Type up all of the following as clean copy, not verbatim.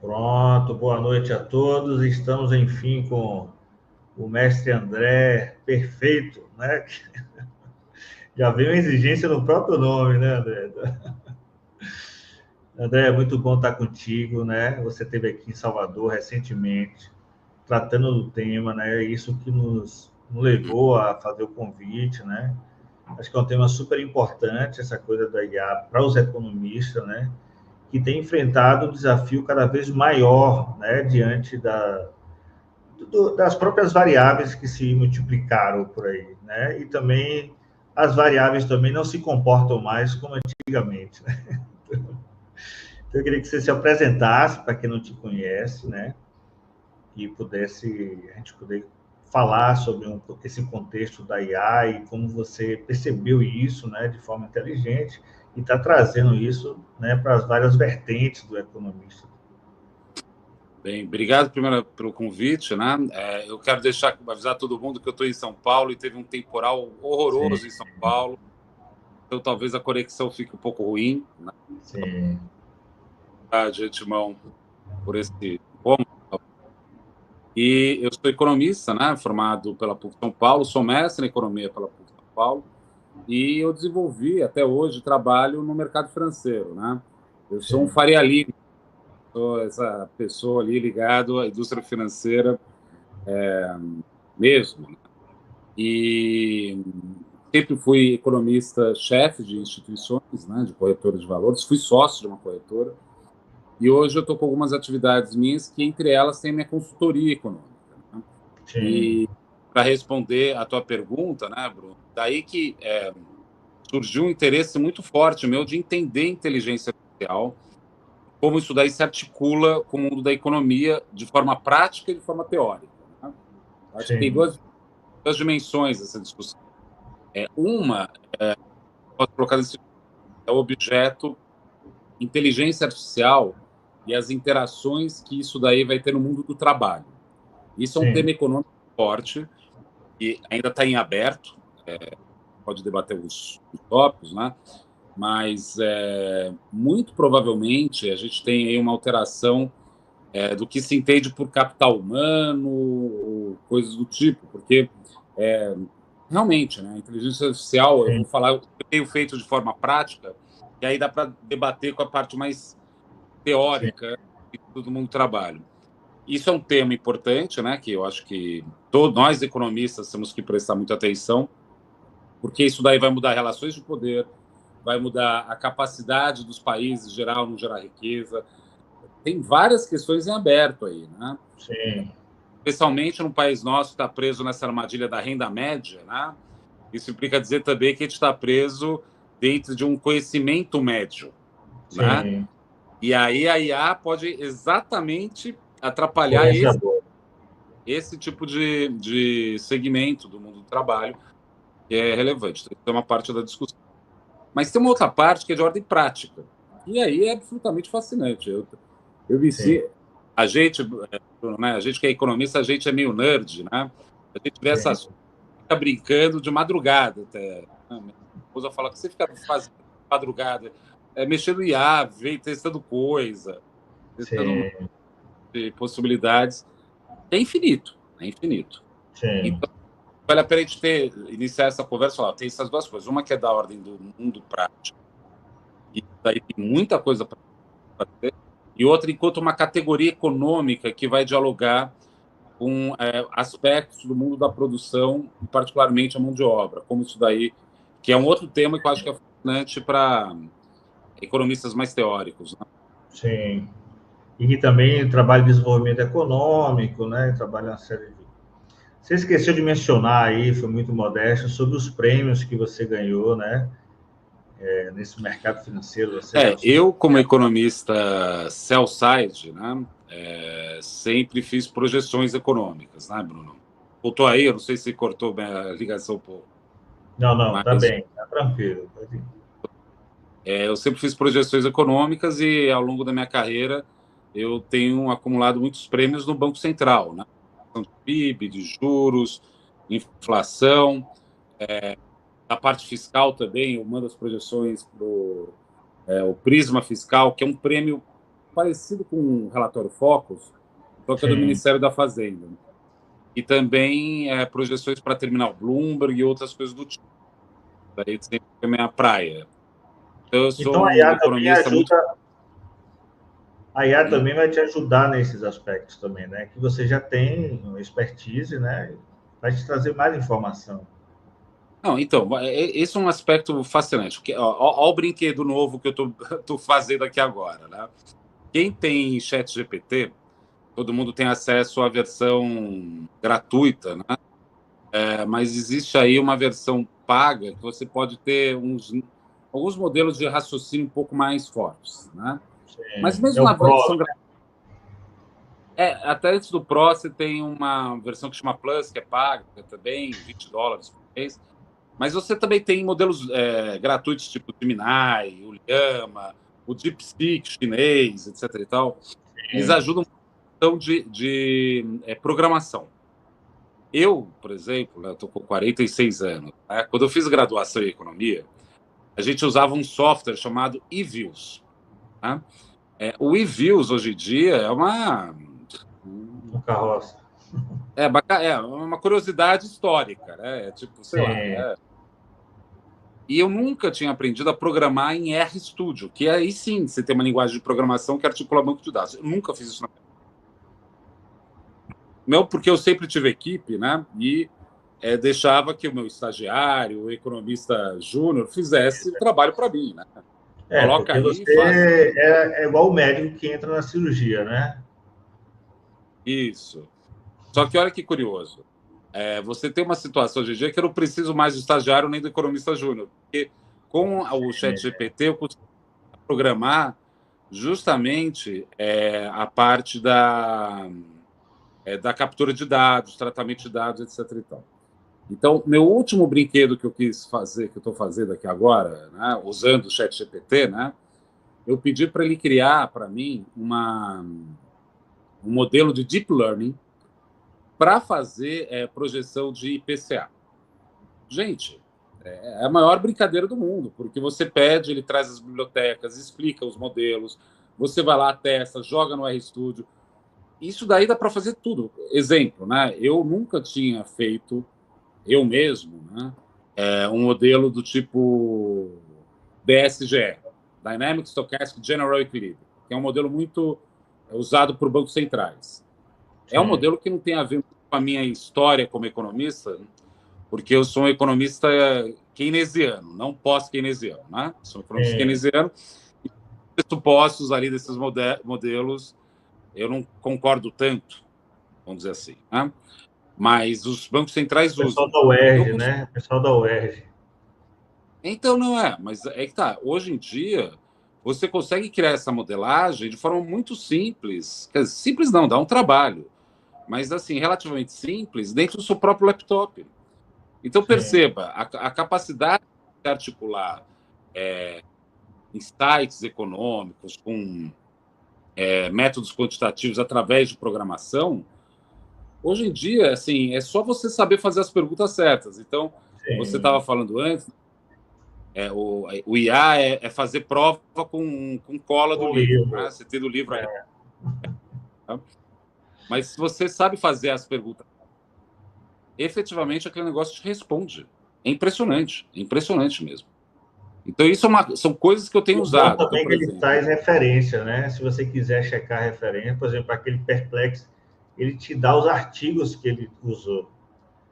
Pronto, boa noite a todos. Estamos, enfim, com o mestre André, perfeito, né? Já veio uma exigência no próprio nome, né, André? André, é muito bom estar contigo, né? Você esteve aqui em Salvador recentemente, tratando do tema, né? Isso que nos levou a fazer o convite, né? Acho que é um tema super importante, essa coisa da IA para os economistas, né? Que tem enfrentado um desafio cada vez maior, né? Diante das próprias variáveis que se multiplicaram por aí, né? E também as variáveis também não se comportam mais como antigamente, né? Então, eu queria que você se apresentasse para quem não te conhece, né? E a gente poder falar sobre esse contexto da IA e como você percebeu isso, né, de forma inteligente e está trazendo isso, né, para as várias vertentes do economista. Bem, obrigado primeiro pelo convite, né? Eu quero avisar todo mundo que eu estou em São Paulo e teve um temporal horroroso Sim, em São Paulo, então talvez a conexão fique um pouco ruim, né? sim. De antemão por esse ponto. E eu sou economista, né? Formado pela PUC São Paulo, sou mestre em economia pela PUC São Paulo e eu desenvolvi até hoje trabalho no mercado financeiro, né? Eu sou um Sim, Faria Lima, sou essa pessoa ali ligado à indústria financeira mesmo, né? E sempre fui economista-chefe de instituições, né, de corretoras de valores, fui sócio de uma corretora, e hoje eu estou com algumas atividades minhas, que entre elas tem minha consultoria econômica, né? sim, E para responder a tua pergunta, né, Bruno, daí que surgiu um interesse muito forte meu de entender inteligência artificial, como isso daí se articula com o mundo da economia de forma prática e de forma teórica, né? Acho que tem sim, duas dimensões dessa discussão. Uma, posso colocar nesse é o objeto inteligência artificial e as interações que isso daí vai ter no mundo do trabalho. Isso é um sim, tema econômico forte e ainda está em aberto, pode debater os tópicos, né? Mas muito provavelmente a gente tem aí uma alteração do que se entende por capital humano, ou coisas do tipo, porque realmente, né, a inteligência artificial, eu sim, vou falar, eu tenho feito de forma prática, e aí dá para debater com a parte mais sim, teórica que todo mundo trabalha. Isso é um tema importante, né, que eu acho que todos nós economistas temos que prestar muita atenção, porque isso daí vai mudar relações de poder, vai mudar a capacidade dos países geral no gerar riqueza. Tem várias questões em aberto aí, né? sim, Especialmente num país nosso que está preso nessa armadilha da renda média, né? Isso implica dizer também que a gente está preso dentro de um conhecimento médio, né? sim. E aí a IA pode exatamente atrapalhar Influenciador. esse tipo de segmento do mundo do trabalho, que é relevante. Então, isso é uma parte da discussão. Mas tem uma outra parte que é de ordem prática. E aí é absolutamente fascinante. Eu vi Sim, se a gente, né, a gente que é economista, a gente é meio nerd, né? A gente vê sim, essas fica brincando de madrugada até. Minha esposa fala que você fica fazendo madrugada, mexendo em IA, testando coisa, testando um monte sim, de possibilidades. É infinito, é infinito. sim, Então, vale a pena a gente iniciar essa conversa e falar, tem essas duas coisas. Uma que é da ordem do mundo prático, e daí tem muita coisa para fazer, e outra enquanto uma categoria econômica que vai dialogar com aspectos do mundo da produção, e particularmente a mão de obra, como isso daí, que é um outro tema que eu acho que é fascinante para economistas mais teóricos, né? sim. E que também trabalha em desenvolvimento econômico, né? Trabalha uma série de. Você esqueceu de mencionar aí, foi muito modesto, sobre os prêmios que você ganhou, né? Nesse mercado financeiro, você é Eu, como economista sell-side, né, sempre fiz projeções econômicas, né, Bruno? Voltou aí, eu não sei se cortou bem a ligação um pouco, Não, não, tá mas bem, tá tranquilo. Pode ir. eu sempre fiz projeções econômicas e, ao longo da minha carreira, eu tenho acumulado muitos prêmios no Banco Central, né? De PIB, de juros, inflação, a parte fiscal também, eu mando as projeções para o Prisma Fiscal, que é um prêmio parecido com o relatório Focus, só que é do Ministério da Fazenda. E também projeções para terminal Bloomberg e outras coisas do tipo. Daí sempre é minha praia. Então, eu sou a IA também economista ajuda. A IA também vai te ajudar nesses aspectos também, né? Que você já tem expertise, né? Vai te trazer mais informação. Não, então, esse é um aspecto fascinante. Ó, o brinquedo novo que eu tô fazendo aqui agora, né? Quem tem chat GPT, todo mundo tem acesso à versão gratuita, né? Mas existe aí uma versão paga que você pode ter alguns modelos de raciocínio um pouco mais fortes, né? Sim. Mas mesmo na Pro, versão até antes do Pro, você tem uma versão que chama Plus, que é paga também, $20 por mês. Mas você também tem modelos gratuitos, tipo o Gemini, o Llama, o DeepSeek chinês, etc. e tal. Eles ajudam questão de programação. Eu, por exemplo, estou com 46 anos. Né? Quando eu fiz graduação em economia, a gente usava um software chamado eViews. Né? O eViews, hoje em dia, é uma carroça. É uma curiosidade histórica, né? Tipo, sei lá, né? E eu nunca tinha aprendido a programar em RStudio, que aí sim você tem uma linguagem de programação que articula banco de dados. Eu nunca fiz isso na minha vida. Não, porque eu sempre tive equipe, né? E deixava que o meu estagiário, o economista júnior, fizesse o trabalho para mim, né? Coloca aí você e faz. é igual o médico que entra na cirurgia, né? Isso. Só que olha que curioso. Você tem uma situação hoje em dia que eu não preciso mais do estagiário nem do economista júnior, porque com o ChatGPT eu consigo programar justamente a parte da captura de dados, tratamento de dados, etc. E tal. Então, meu último brinquedo que eu quis fazer, que eu estou fazendo aqui agora, né, usando o ChatGPT, né, eu pedi para ele criar para mim um modelo de deep learning para fazer projeção de IPCA. Gente, é a maior brincadeira do mundo, porque você pede, ele traz as bibliotecas, explica os modelos, você vai lá, testa, joga no RStudio. Isso daí dá para fazer tudo. Exemplo, né? Eu nunca tinha feito, eu mesmo, né, um modelo do tipo DSGE, Dynamic Stochastic General Equilibrium, que é um modelo muito usado por bancos centrais. É um modelo que não tem a ver com a minha história como economista, porque eu sou um economista keynesiano, não pós-keynesiano, né? Sou um economista keynesiano e os pressupostos ali desses modelos eu não concordo tanto, vamos dizer assim, né? Mas os bancos centrais usam. O pessoal da UERJ, né? O pessoal da UERJ. Então, não mas é que tá. Hoje em dia, você consegue criar essa modelagem de forma muito simples. Quer dizer, simples não, dá um trabalho. Mas, assim, relativamente simples, dentro do seu próprio laptop. Então, perceba, a capacidade de articular insights econômicos com métodos quantitativos através de programação, hoje em dia, assim, é só você saber fazer as perguntas certas. Então, você estava falando antes, o IA é fazer prova com cola do livro. Né? Você tem do livro aí. Mas se você sabe fazer as perguntas, efetivamente aquele negócio te responde. É impressionante mesmo. Então, isso são coisas que eu tenho usado. Também então, que ele traz referência, né? Se você quiser checar referência, por exemplo, aquele Perplex, ele te dá os artigos que ele usou.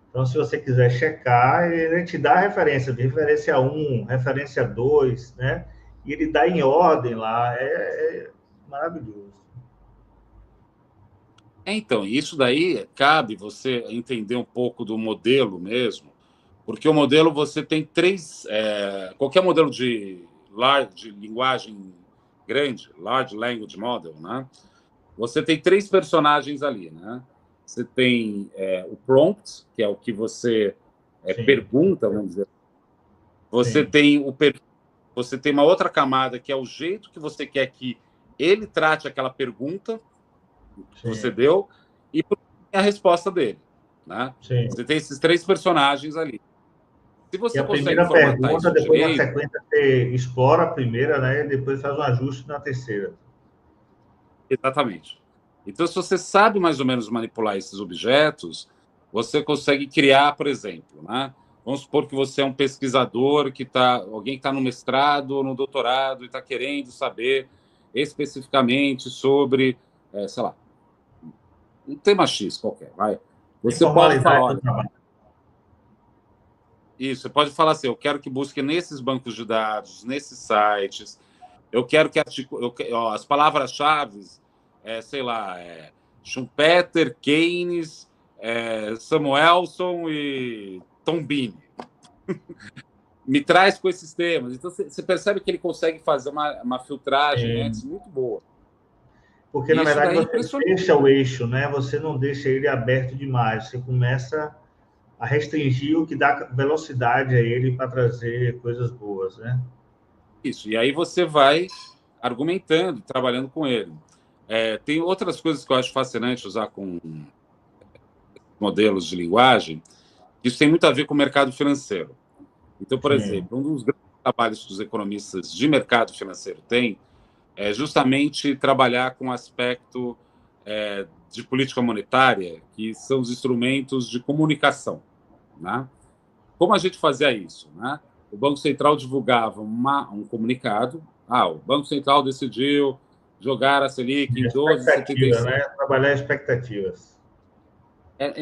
Então, se você quiser checar, ele te dá a referência, de referência 1, referência 2, né? E ele dá em ordem lá, é maravilhoso. Então, isso daí cabe você entender um pouco do modelo mesmo, porque o modelo você tem três... qualquer modelo de linguagem grande, Large Language Model, né? Você tem três personagens ali, né? Você tem o prompt, que é o que você pergunta, vamos dizer. Você tem você tem uma outra camada, que é o jeito que você quer que ele trate aquela pergunta que você deu e a resposta dele, né? Você tem esses três personagens ali. Se você consegue formatar isso depois direito... na sequência, você explora a primeira, né? E depois faz um ajuste na terceira. Exatamente. Então, se você sabe mais ou menos manipular esses objetos, você consegue criar, por exemplo, né? Vamos supor que você é um pesquisador alguém que está no mestrado ou no doutorado e está querendo saber especificamente sobre, sei lá, um tema X qualquer, vai. Você pode falar, Informalidade do olha, trabalho. isso, você pode falar assim, eu quero que busque nesses bancos de dados, nesses sites, eu quero que as palavras-chave, sei lá, Schumpeter, Keynes, Samuelson e Tombini. Me traz com esses temas. Então, você percebe que ele consegue fazer uma filtragem antes muito boa. Porque, na Isso verdade, daí é você impressionante. deixa o eixo, né? Você não deixa ele aberto demais. Você começa a restringir o que dá velocidade a ele para trazer coisas boas, né? Isso. E aí você vai argumentando, trabalhando com ele. Tem outras coisas que eu acho fascinante usar com modelos de linguagem. Isso tem muito a ver com o mercado financeiro. Então, por Sim. exemplo, um dos grandes trabalhos que os economistas de mercado financeiro têm é justamente trabalhar com o aspecto de política monetária, que são os instrumentos de comunicação, né? Como a gente fazia isso, né? O Banco Central divulgava um comunicado. O Banco Central decidiu jogar a Selic em Expectativa, 12,75. né? Trabalhar expectativas.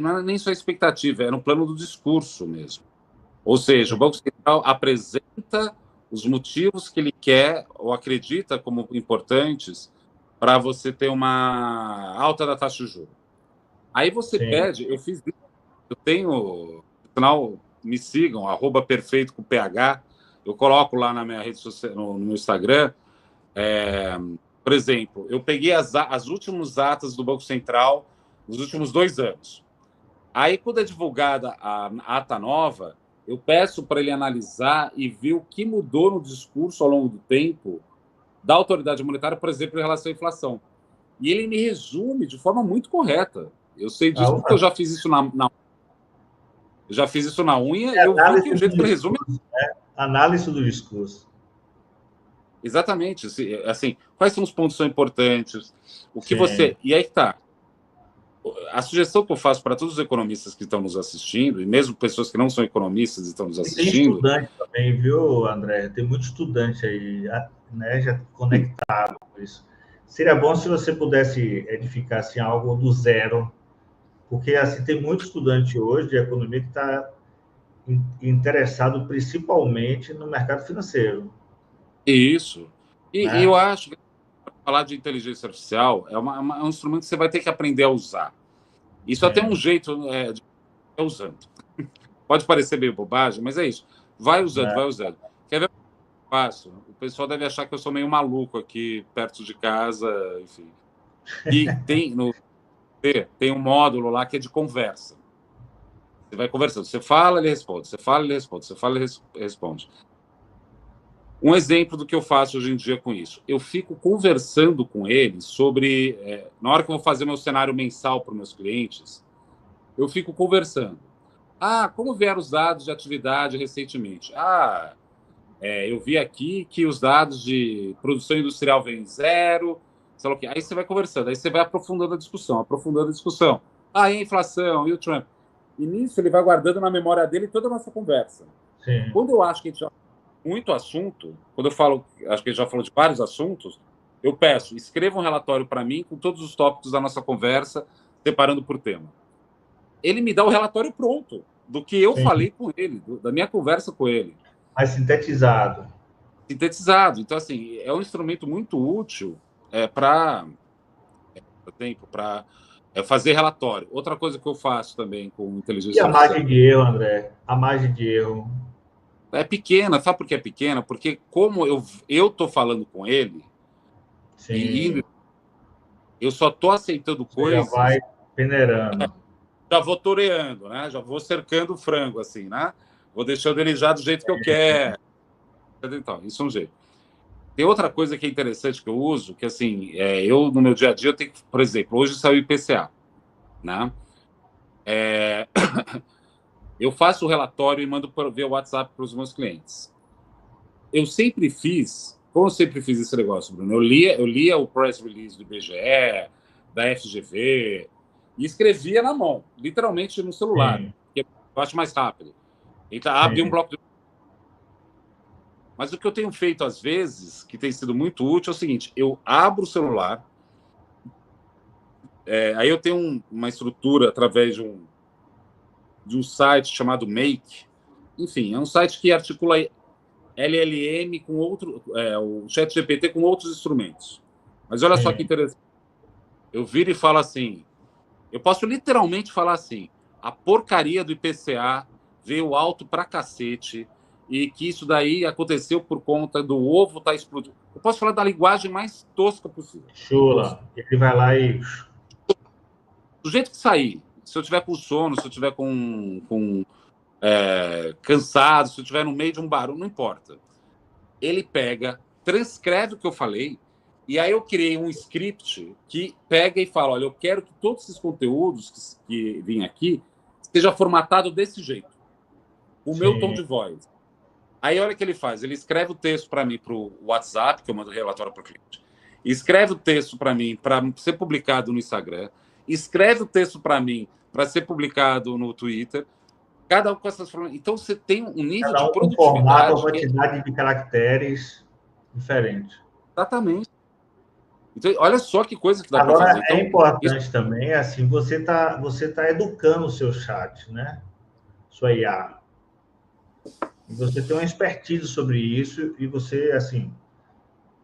Não era nem só expectativa, era no plano do discurso mesmo. Ou seja, o Banco Central apresenta os motivos que ele quer ou acredita como importantes para você ter uma alta da taxa de juros. Aí você Sim. pede, eu tenho, afinal, me sigam, @perfeito com PH, eu coloco lá na minha rede social, no meu Instagram, por exemplo, eu peguei as últimas atas do Banco Central nos últimos 2 anos. Aí, quando é divulgada a ata nova, eu peço para ele analisar e ver o que mudou no discurso ao longo do tempo da autoridade monetária, por exemplo, em relação à inflação. E ele me resume de forma muito correta. Eu sei disso porque eu já fiz isso eu já fiz isso na unha e eu vi que o jeito que ele resume. Né? Análise do discurso. Exatamente. Assim, quais são os pontos que são importantes? O que Sim. você. E aí que tá. A sugestão que eu faço para todos os economistas que estão nos assistindo, e mesmo pessoas que não são economistas e estão nos Tem assistindo. estudante também, viu, André? Tem muito estudante aí, né, já conectado com isso. Seria bom se você pudesse edificar assim, algo do zero, porque assim, tem muito estudante hoje de economia que está interessado principalmente no mercado financeiro. Isso. E eu Né? acho que falar de inteligência artificial é um instrumento que você vai ter que aprender a usar. Isso até um jeito de ir usando. Pode parecer meio bobagem, mas é isso. Vai usando, vai usando. Quer ver o que eu faço? O pessoal deve achar que eu sou meio maluco aqui, perto de casa, enfim. E tem um módulo lá que é de conversa. Você vai conversando. Você fala, ele responde. Você fala, ele responde. Você fala, ele responde. Um exemplo do que eu faço hoje em dia com isso. Eu fico conversando com ele sobre... na hora que eu vou fazer meu cenário mensal para os meus clientes, eu fico conversando. Como vieram os dados de atividade recentemente? Eu vi aqui que os dados de produção industrial vêm zero, sei lá o quê. Aí você vai conversando, aí você vai aprofundando a discussão. E a inflação, e o Trump. E nisso ele vai guardando na memória dele toda a nossa conversa. Sim. Quando eu acho que a gente já muito assunto, quando eu falo, acho que ele já falou de vários assuntos, eu peço, escreva um relatório para mim com todos os tópicos da nossa conversa, separando por tema. Ele me dá o relatório pronto do que eu falei com ele, da minha conversa com ele. Mais sintetizado. Sintetizado. Então, assim, é um instrumento muito útil para fazer relatório. Outra coisa que eu faço também com inteligência artificial. E a artificial. margem de erro, André? A margem de erro. É pequena, sabe por que é pequena? Porque como eu tô falando com ele, Sim. eu só tô aceitando coisas. Já vai peneirando. Já vou toreando, né? Já vou cercando o frango, assim, né? Vou deixando ele já do jeito que eu quero. Então, isso é um jeito. Tem outra coisa que é interessante que eu uso, que assim, eu no meu dia a dia eu tenho que, por exemplo, hoje saiu o IPCA, né? Eu faço o relatório e mando via WhatsApp para os meus clientes. Eu sempre fiz, como eu sempre fiz esse negócio, Bruno, eu lia o press release do IBGE, da FGV, e escrevia na mão, literalmente no celular, que eu acho mais rápido. Então, abri um bloco de... Mas o que eu tenho feito, às vezes, que tem sido muito útil, é o seguinte, eu abro o celular, aí eu tenho uma estrutura através de um site chamado Make. Enfim, é um site que articula LLM com o ChatGPT com outros instrumentos. Mas olha só que interessante. Eu viro e falo assim, eu posso literalmente falar assim, a porcaria do IPCA veio alto pra cacete e que isso daí aconteceu por conta do ovo estar explodindo. Eu posso falar da linguagem mais tosca possível. Chula. Ele vai lá e... Do jeito que sair, se eu tiver com sono, se eu tiver cansado, se eu estiver no meio de um barulho, não importa. Ele pega, transcreve o que eu falei, e aí eu criei um script que pega e fala, olha, eu quero que todos esses conteúdos que vêm aqui seja formatado desse jeito, o meu tom de voz. Aí olha o que ele faz, ele escreve o texto para mim para o WhatsApp, que eu mando relatório para o cliente, escreve o texto para mim para ser publicado no Instagram, escreve o texto para mim para ser publicado no Twitter, cada um com essas formas. Então, você tem um nível de produtividade... formato, uma quantidade de caracteres diferente. Exatamente. Então, olha só que coisa que dá para fazer. Então, é importante também, assim, você tá educando o seu chat, né? Sua IA. E você tem uma expertise sobre isso e você, assim...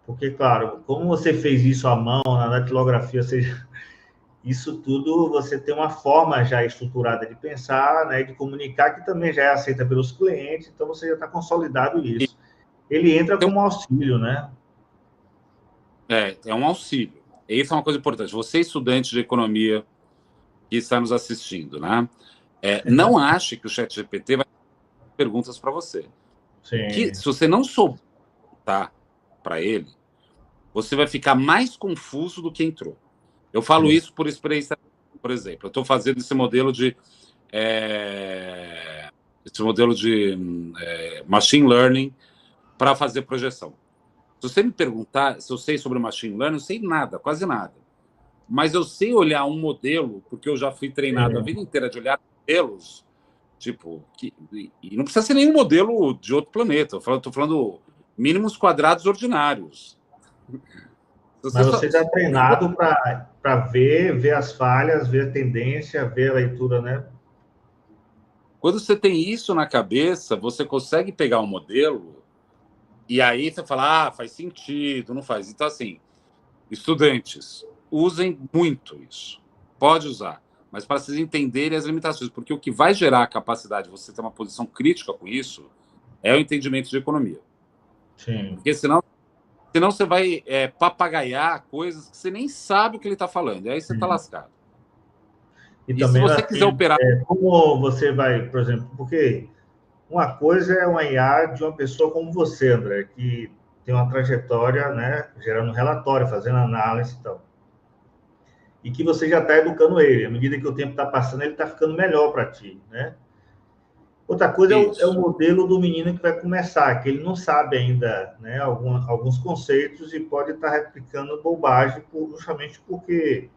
Porque, claro, como você fez isso à mão, na datilografia, seja... Isso tudo você tem uma forma já estruturada de pensar, né, de comunicar, que também já é aceita pelos clientes, então você já está consolidado isso. Ele entra como auxílio, né? É um auxílio. Isso é uma coisa importante. Você, estudante de economia que está nos assistindo, né? Não ache que o ChatGPT vai fazer perguntas para você. Sim. Se você não souber para ele, você vai ficar mais confuso do que entrou. Eu falo isso por experiência, por exemplo. Eu estou fazendo esse modelo de machine learning para fazer projeção. Se você me perguntar se eu sei sobre machine learning, eu sei nada, quase nada. Mas eu sei olhar um modelo, porque eu já fui treinado a vida inteira de olhar modelos, tipo, e não precisa ser nenhum modelo de outro planeta. Estou falando mínimos quadrados ordinários. Mas você já é treinado para ver as falhas, ver a tendência, ver a leitura, né? Quando você tem isso na cabeça, você consegue pegar um modelo e aí você fala, faz sentido, não faz. Então, assim, estudantes, usem muito isso. Pode usar, mas para vocês entenderem as limitações, porque o que vai gerar a capacidade de você ter uma posição crítica com isso é o entendimento de economia. Sim. Porque senão você vai papagaiar coisas que você nem sabe o que ele está falando. E aí você está lascado. E também, se você assim, quiser operar... como você vai, por exemplo, porque uma coisa é uma IA de uma pessoa como você, André, que tem uma trajetória, né, gerando relatório, fazendo análise e tal. E que você já está educando ele. À medida que o tempo está passando, ele está ficando melhor para ti, né? Outra coisa é o modelo do menino que vai começar, que ele não sabe ainda, né, alguns conceitos e pode estar replicando bobagem justamente porque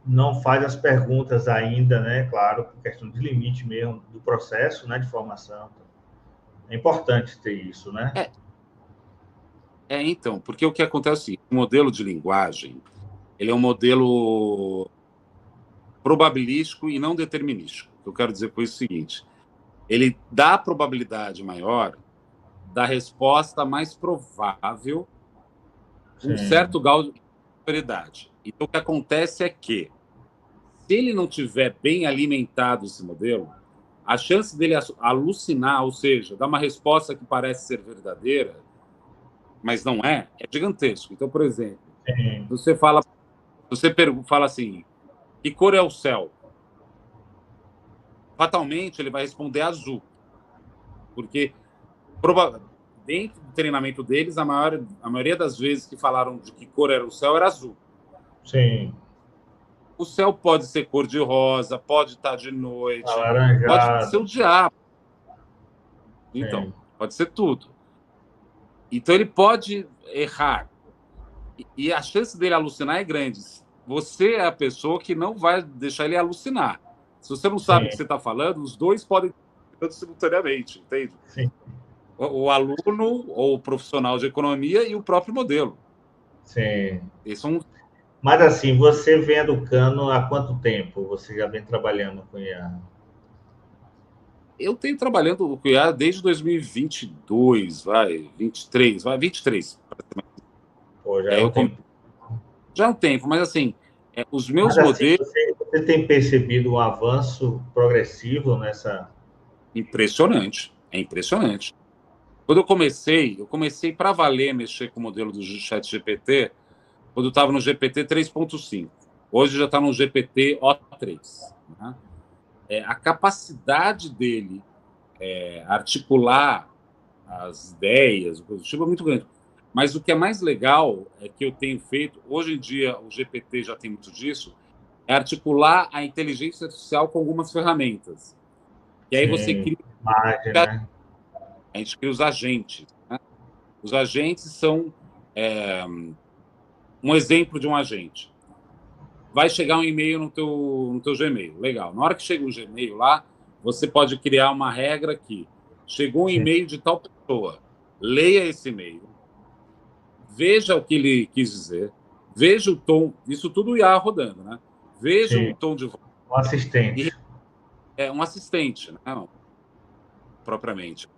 não faz as perguntas ainda, né, claro, por questão de limite mesmo do processo, né, de formação. É importante ter isso, né? Então, porque o que acontece é o modelo de linguagem, ele é um modelo probabilístico e não determinístico. Eu quero dizer com isso o seguinte, ele dá a probabilidade maior da resposta mais provável com um certo grau de probabilidade. Então, o que acontece é que, se ele não tiver bem alimentado esse modelo, a chance dele alucinar, ou seja, dar uma resposta que parece ser verdadeira, mas não é gigantesco. Então, por exemplo, você fala assim, que cor é o céu? Fatalmente, ele vai responder azul. Porque, dentro do treinamento deles, a maioria das vezes que falaram de que cor era o céu era azul. Sim. O céu pode ser cor-de-rosa, pode estar de noite, alaranjado. Pode ser o diabo. Então, pode ser tudo. Então, ele pode errar. E a chance dele alucinar é grande. Você é a pessoa que não vai deixar ele alucinar. Se você não sabe o que você está falando, os dois podem estar simultaneamente, entende? Sim. O aluno ou o profissional de economia e o próprio modelo. Sim. Eles são... Mas assim, você vem educando há quanto tempo? Você já vem trabalhando com IA? Eu tenho trabalhando com IA desde 2022, 23. Pô, já é um tempo. Já é um tempo, mas assim, os meus Mas assim, modelos... você tem percebido um avanço progressivo nessa... Impressionante, é impressionante. Quando eu comecei para valer mexer com o modelo do ChatGPT quando eu estava no GPT 3.5. Hoje já está no GPT O3. Né? A capacidade dele articular as ideias, o positivo é muito grande. Mas o que é mais legal é que eu tenho feito, hoje em dia o GPT já tem muito disso, é articular a inteligência artificial com algumas ferramentas. E aí você cria... imagem, né? A gente cria os agentes. Né? Os agentes são um exemplo de um agente. Vai chegar um e-mail no teu Gmail. Legal. Na hora que chega um Gmail lá, você pode criar uma regra que chegou um e-mail de tal pessoa. Leia esse e-mail. Veja o que ele quis dizer. Veja o tom. Isso tudo IA rodando, né? Veja Sim. o tom de voz. Um assistente. É um assistente, né? Propriamente.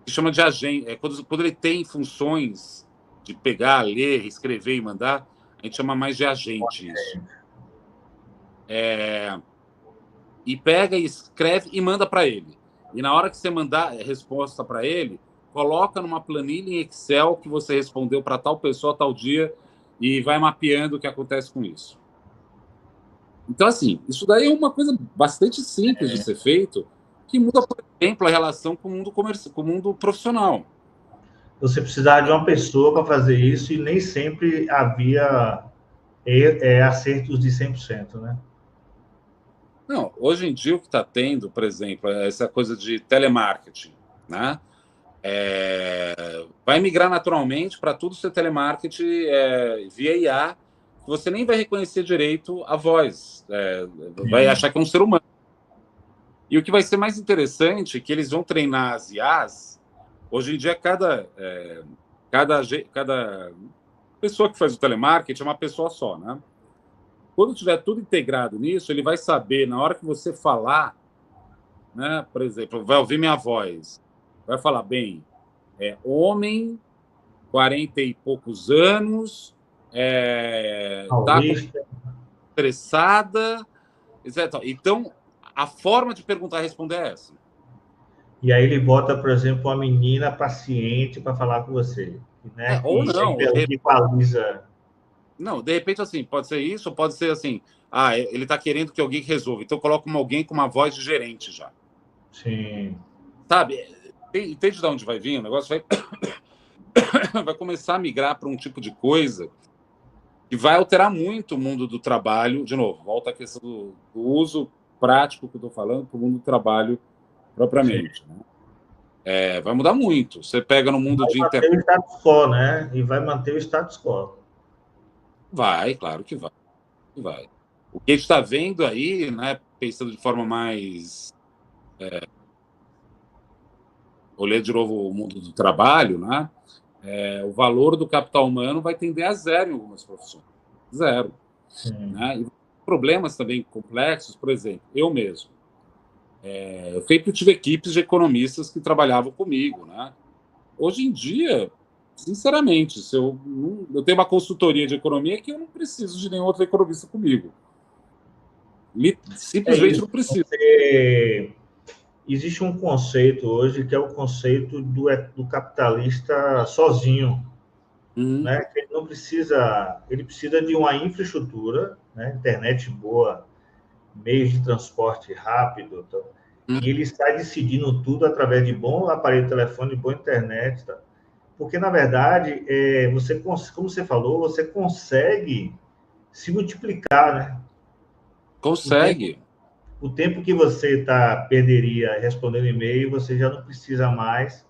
Se chama de agente. Quando ele tem funções de pegar, ler, escrever e mandar, a gente chama mais de agente isso. E pega, escreve e manda para ele. E na hora que você mandar a resposta para ele, coloca numa planilha em Excel que você respondeu para tal pessoa, tal dia, e vai mapeando o que acontece com isso. Então, assim, isso daí é uma coisa bastante simples de ser feito, que muda, por exemplo, a relação com o mundo com o mundo profissional. Você precisava de uma pessoa para fazer isso e nem sempre havia acertos de 100%, né? Não, hoje em dia o que está tendo, por exemplo, é essa coisa de telemarketing, né? Vai migrar naturalmente para tudo ser telemarketing via IA, que você nem vai reconhecer direito a voz, vai achar que é um ser humano. E o que vai ser mais interessante é que eles vão treinar as IAs. Hoje em dia, cada pessoa que faz o telemarketing é uma pessoa só, né? Quando tiver tudo integrado nisso, ele vai saber, na hora que você falar, né, por exemplo, vai ouvir minha voz, vai falar, bem, homem, 40 e poucos anos, tá estressada, etc. Então, a forma de perguntar e responder é essa. E aí ele bota, por exemplo, uma menina paciente para falar com você, né? Ou não. Que equaliza... Não, de repente, assim, pode ser isso, ou pode ser assim, ele está querendo que alguém resolva, então coloca alguém com uma voz de gerente já. Sim. Sabe? Entende de onde vai vir? O negócio vai começar a migrar para um tipo de coisa que vai alterar muito o mundo do trabalho. De novo, volta a questão do uso prático que eu estou falando para o mundo do trabalho propriamente. Né? Vai mudar muito. Você pega no mundo de internet... Vai manter o status quo, né? E vai manter o status quo. Vai, claro que vai. O que a gente está vendo aí, né, pensando de forma mais... olhando de novo o mundo do trabalho, né? O valor do capital humano vai tender a zero em algumas profissões. Zero. Né? E problemas também complexos, por exemplo, eu mesmo. Eu sempre tive equipes de economistas que trabalhavam comigo. Né? Hoje em dia, sinceramente, se eu tenho uma consultoria de economia que eu não preciso de nenhum outro economista comigo. Simplesmente não preciso. Existe um conceito hoje que é o conceito do capitalista sozinho. Né? Ele não precisa, ele precisa de uma infraestrutura, né? Internet boa, meios de transporte rápido, e ele está decidindo tudo através de bom aparelho de telefone, boa internet, tá? Porque na verdade, você, como você falou, você consegue se multiplicar, né? Consegue. O tempo que você perderia respondendo e-mail, você já não precisa mais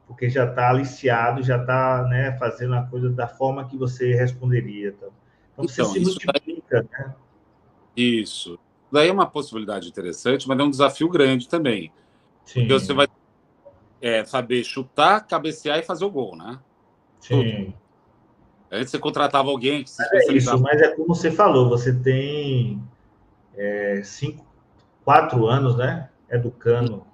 porque já está aliciado, já está, né, fazendo a coisa da forma que você responderia. Então você se multiplica, né? Isso. Daí é uma possibilidade interessante, mas é um desafio grande também. Sim. Porque você vai saber chutar, cabecear e fazer o gol, né? Sim. Tudo. Antes você contratava alguém que se especializava. Mas é como você falou, você tem 4 anos, né? Educando,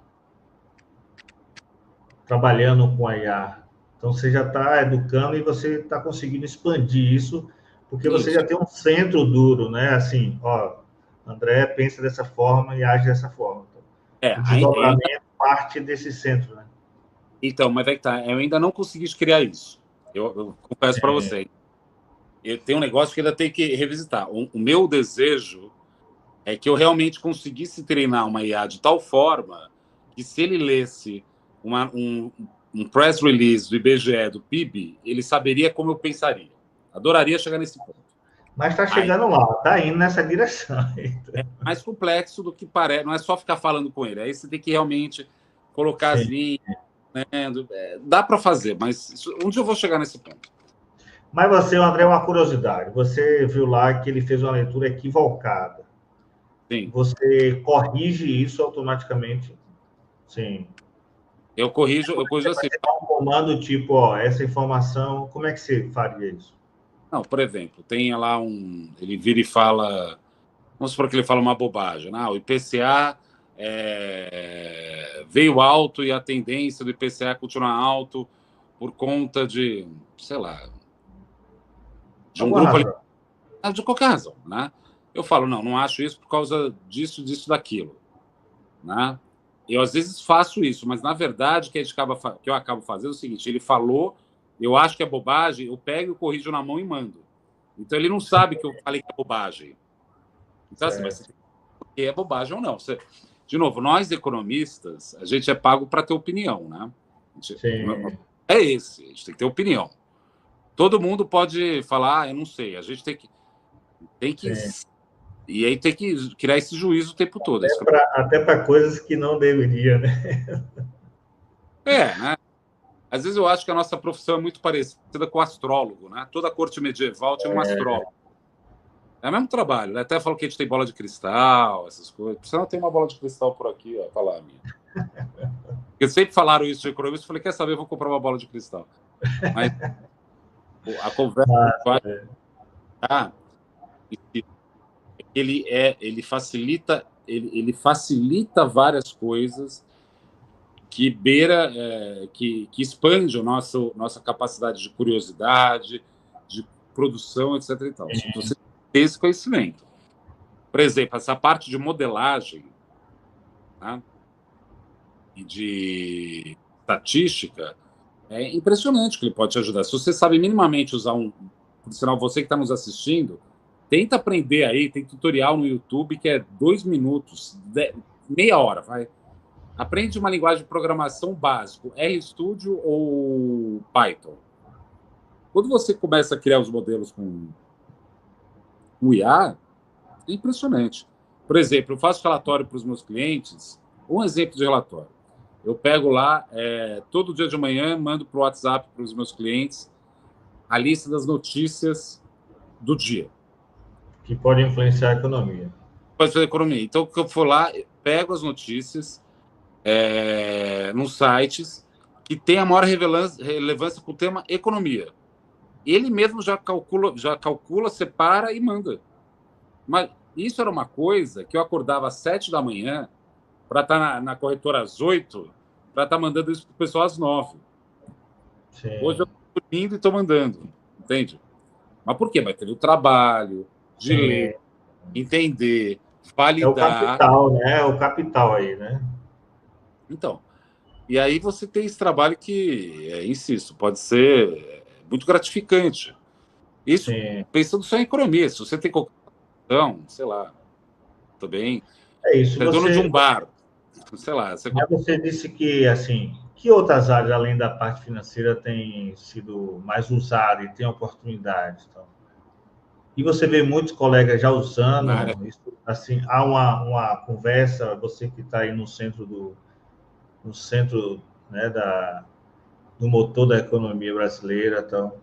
trabalhando com a IA. Então você já está educando e você está conseguindo expandir isso, porque você já tem um centro duro, né? Assim, ó, André pensa dessa forma e age dessa forma. O desdobramento parte desse centro, né? Então, mas é que tá, eu ainda não consegui criar isso. Eu confesso para você. Eu tenho um negócio que ainda tem que revisitar. O meu desejo é que eu realmente conseguisse treinar uma IA de tal forma que, se ele lesse um press release do IBGE, do PIB, ele saberia como eu pensaria. Adoraria chegar nesse ponto. Mas está chegando lá, está indo nessa direção. É mais complexo do que parece. Não é só ficar falando com ele. Aí você tem que realmente colocar as linhas. Né? Dá para fazer, mas um dia eu vou chegar nesse ponto. Mas você, André, uma curiosidade. Você viu lá que ele fez uma leitura equivocada. Sim. Você corrige isso automaticamente? Sim. Eu corrijo assim. Você dá um comando tipo, ó, essa informação, como é que você faria isso? Não, por exemplo, tem lá ele vira e fala, vamos supor que ele fala uma bobagem, né? O IPCA veio alto e a tendência do IPCA continuar alto por conta de, sei lá, de um grupo ali, de qualquer razão, né? Eu falo, não acho isso por causa disso, daquilo, né? Eu às vezes faço isso, mas na verdade o que eu acabo fazendo é o seguinte: ele falou, eu acho que é bobagem, eu pego e corrijo na mão e mando. Então ele não sabe que eu falei que é bobagem. Então assim, mas você tem que é bobagem ou não. De novo, nós economistas, a gente é pago para ter opinião, né? É esse, a gente tem que ter opinião. Todo mundo pode falar, eu não sei. A gente tem que e aí tem que criar esse juízo o tempo todo. Até para coisas que não deveria, né? Né? Às vezes eu acho que a nossa profissão é muito parecida com o astrólogo, né? Toda a corte medieval tinha um astrólogo. É o mesmo trabalho, né? Até falo que a gente tem bola de cristal, essas coisas. Por sinal, tem uma bola de cristal por aqui, ó. Tá lá a minha. Porque sempre falaram isso de economista, eu falei, quer saber, eu vou comprar uma bola de cristal. Mas a conversa ele facilita várias coisas que beira, que expande nossa capacidade de curiosidade, de produção, etc. E tal. Então, você tem esse conhecimento. Por exemplo, essa parte de modelagem, tá? E de estatística, é impressionante que ele pode te ajudar. Se você sabe minimamente usar por sinal, você que está nos assistindo, tenta aprender aí, tem tutorial no YouTube que é 2 minutos, meia hora, vai. Aprende uma linguagem de programação básico, RStudio ou Python. Quando você começa a criar os modelos com o IA, é impressionante. Por exemplo, eu faço relatório para os meus clientes. Um exemplo de relatório. Eu pego lá, todo dia de manhã, mando para o WhatsApp para os meus clientes a lista das notícias do dia. Que pode influenciar a economia. Pode fazer economia. Então, eu for lá, pego as notícias nos sites que tem a maior relevância com o tema economia. Ele mesmo já calcula, separa e manda. Mas isso era uma coisa que eu acordava às 7 da manhã para estar na corretora às 8, para estar mandando isso para o pessoal às 9. Sim. Hoje eu estou dormindo e estou mandando, entende? Mas por quê? Mas teve o trabalho de ler, entender, validar. É o capital, né? É o capital aí, né? Então, e aí você tem esse trabalho que, insisto, pode ser muito gratificante. Isso pensando só em economia. Se você tem qualquer questão, sei lá, também. É isso. Você é dono de um bar, sei lá. Você disse que, assim, que outras áreas, além da parte financeira, têm sido mais usadas e têm oportunidades? Então? E você vê muitos colegas já usando isso, assim, há uma conversa, você que está aí no centro, né, no motor da economia brasileira. Então,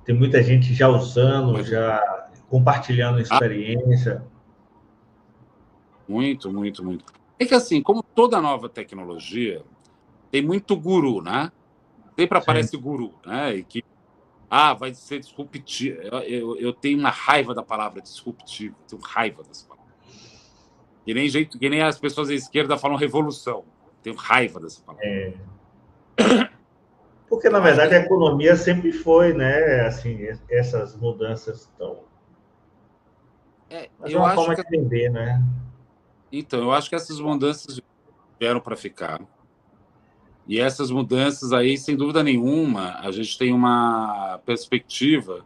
tem muita gente já usando, já compartilhando experiência. Muito, muito, muito. É que, assim, como toda nova tecnologia, tem muito guru, né? Sempre aparece guru, né? E que vai ser disruptivo. Eu tenho uma raiva da palavra disruptivo, tenho raiva dessa palavra. Que nem as pessoas da esquerda falam revolução. Tenho raiva dessa palavra. Porque, na verdade, a economia sempre foi, né? Assim, essas mudanças estão. Mas é uma forma de vender, né? Então, eu acho que essas mudanças vieram para ficar. E essas mudanças aí, sem dúvida nenhuma, a gente tem uma perspectiva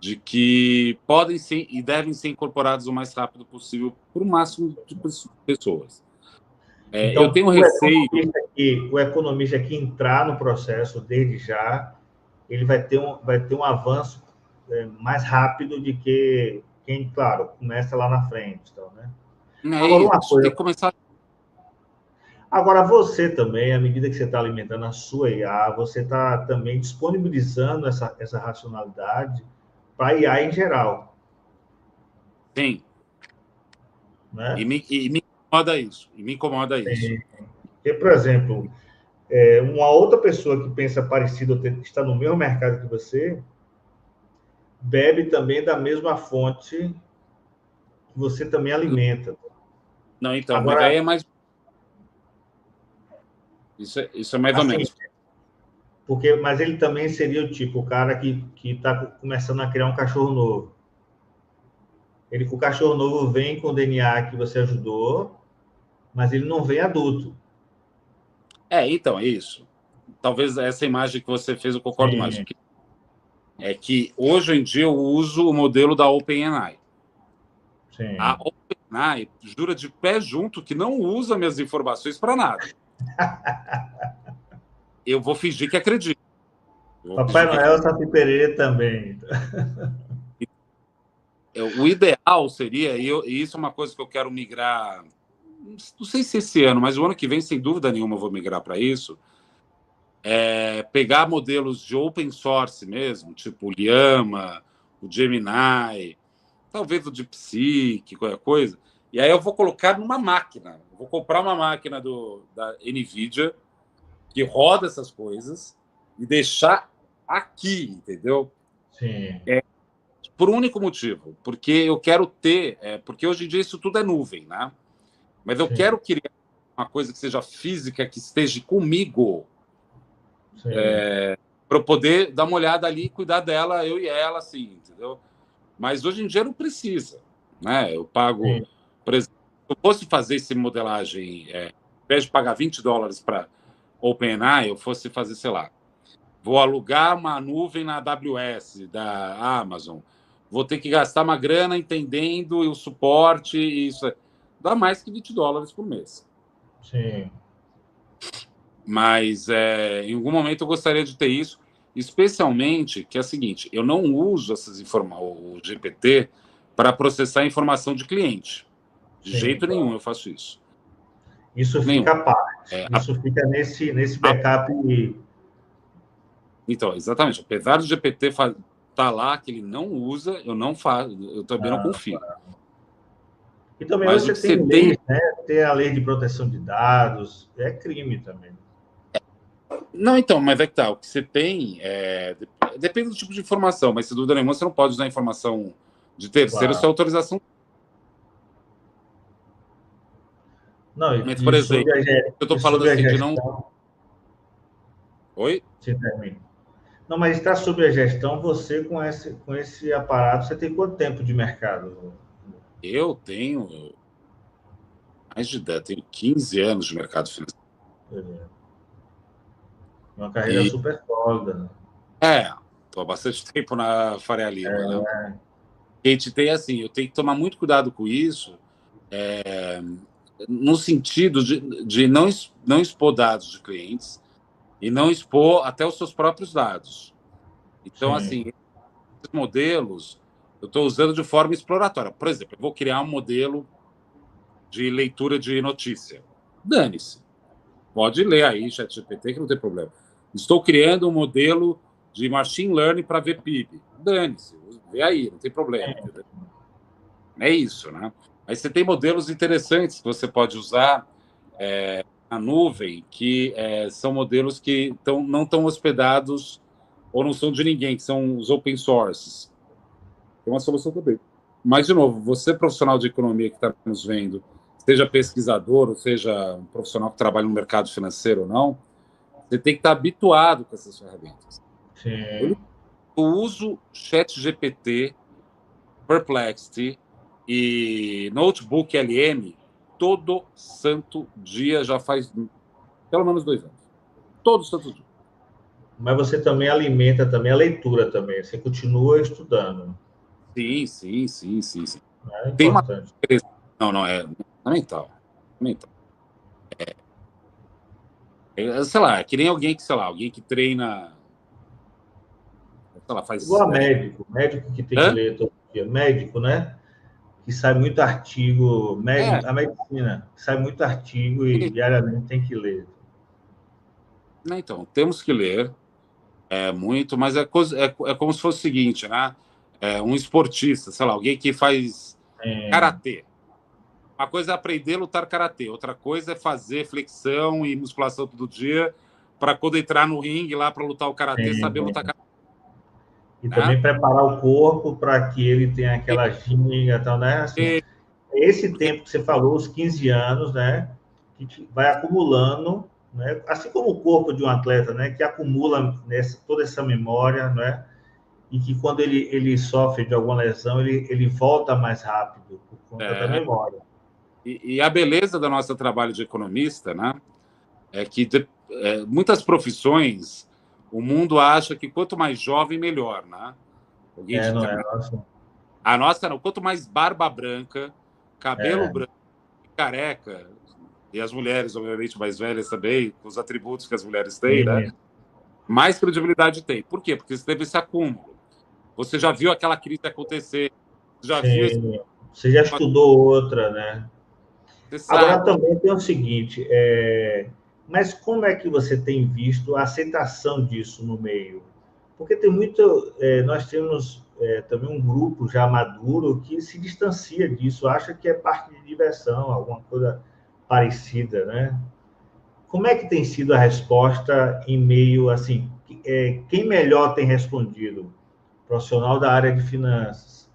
de que podem ser e devem ser incorporados o mais rápido possível por um máximo de pessoas. Então, eu tenho receio. O economista que entrar no processo desde já, ele vai ter um avanço mais rápido de que quem, claro, começa lá na frente. Então, né? Agora, uma coisa. Tem que começar. Agora, você também, à medida que você está alimentando a sua IA, você está também disponibilizando essa racionalidade para a IA em geral. Sim. Né? E me incomoda isso. Isso. Porque, por exemplo, uma outra pessoa que pensa parecido, que está no mesmo mercado que você, bebe também da mesma fonte que você também alimenta. Não, então, agora, mas aí é mais... Isso é mais ou menos. Mas ele também seria o cara que está começando a criar um cachorro novo. O cachorro novo vem com o DNA que você ajudou, mas ele não vem adulto. Então, é isso. Talvez essa imagem que você fez eu concordo mais. É que hoje em dia eu uso o modelo da OpenAI. Sim. A OpenAI jura de pé junto que não usa minhas informações para nada. Eu vou fingir que acredito. Papai Noel Saci Pererê também. O ideal seria, e isso é uma coisa que eu quero migrar, não sei se esse ano, mas o ano que vem, sem dúvida nenhuma, eu vou migrar para isso, pegar modelos de open source mesmo, tipo o Llama, o Gemini, talvez o DeepSeek, qualquer coisa, e aí eu vou colocar numa máquina. Eu vou comprar uma máquina da NVIDIA que roda essas coisas e deixar aqui, entendeu? Sim. Por um único motivo, porque eu quero ter... porque hoje em dia isso tudo é nuvem, né? Mas eu quero criar uma coisa que seja física, que esteja comigo, para eu poder dar uma olhada ali e cuidar dela, eu e ela, assim, entendeu? Mas hoje em dia não precisa, né? Eu pago... Por exemplo, se eu fosse fazer essa modelagem, ao invés de pagar $20 para OpenAI, eu fosse fazer, sei lá, vou alugar uma nuvem na AWS da Amazon, vou ter que gastar uma grana entendendo o suporte, isso dá mais que $20 por mês. Sim. Mas em algum momento eu gostaria de ter isso, especialmente que é o seguinte, eu não uso o GPT para processar a informação de cliente. De jeito nenhum eu faço isso. Isso fica à parte. Isso fica nesse backup. Então, exatamente. Apesar do GPT estar lá, que ele não usa, eu não faço, eu também não confio. E também mas você tem leis, né? Tem a lei de proteção de dados, é crime também. Não, então, mas é que tá. O que você tem depende do tipo de informação, mas sem dúvida nenhuma você não pode usar informação de terceiro sem autorização. Não, mas, por exemplo, eu estou falando assim de não. Oi? Sim, termina. Não, mas está sob a gestão, você com esse aparato, você tem quanto tempo de mercado? Eu tenho mais de 10, tenho 15 anos de mercado financeiro. Uma carreira super sólida. Estou há bastante tempo na Faria Lima. Né? A gente tem assim, eu tenho que tomar muito cuidado com isso, no sentido de não expor dados de clientes e não expor até os seus próprios dados. Então, assim, esses modelos eu estou usando de forma exploratória. Por exemplo, eu vou criar um modelo de leitura de notícia. Dane-se. Pode ler aí, ChatGPT, que não tem problema. Estou criando um modelo de machine learning para ver PIB. Dane-se, vê aí, não tem problema. Entendeu? É isso, né? Aí você tem modelos interessantes que você pode usar na nuvem, que são modelos que não estão hospedados ou não são de ninguém, que são os open sources. Tem uma solução também. Mas, de novo, você, profissional de economia que está nos vendo, seja pesquisador, ou seja um profissional que trabalha no mercado financeiro ou não, você tem que estar habituado com essas ferramentas. Sim. Eu uso ChatGPT, Perplexity e Notebook LM todo santo dia, já faz pelo menos 2 anos. Todo santo dia. Mas você também alimenta também a leitura também. Você continua estudando. Sim. É Tem uma... importante. Não, é fundamental. Sei lá, é que nem alguém que treina, sei lá, faz... Igual a médico que tem que ler todo dia. Médico, né? Que sai muito artigo, a medicina, que sai muito artigo e diariamente tem que ler. Então, temos que ler muito, mas é como se fosse o seguinte, né? Um esportista, sei lá, alguém que faz karatê. Uma coisa é aprender a lutar karatê, outra coisa é fazer flexão e musculação todo dia para quando entrar no ringue lá para lutar o karatê, saber lutar karatê. E também preparar o corpo para que ele tenha aquela ginga, então, né? Assim, esse tempo que você falou, os 15 anos, né? Que vai acumulando, né? Assim como o corpo de um atleta, né? Que acumula toda essa memória, né? E que quando ele sofre de alguma lesão, ele volta mais rápido por conta da memória. E a beleza do nosso trabalho de economista, né? É que muitas profissões, o mundo acha que quanto mais jovem, melhor, né? Não é nossa. A nossa não. Quanto mais barba branca, cabelo branco, careca, e as mulheres, obviamente, mais velhas também, com os atributos que as mulheres têm, né? Mais credibilidade tem. Por quê? Porque você teve esse acúmulo. Você já viu aquela crise acontecer. Você já estudou outra, né? Agora também tem o seguinte, mas como é que você tem visto a aceitação disso no meio? Porque tem muito, nós temos também um grupo já maduro que se distancia disso, acha que é parte de diversão, alguma coisa parecida, né? Como é que tem sido a resposta em meio, assim, quem melhor tem respondido? Profissional da área de finanças,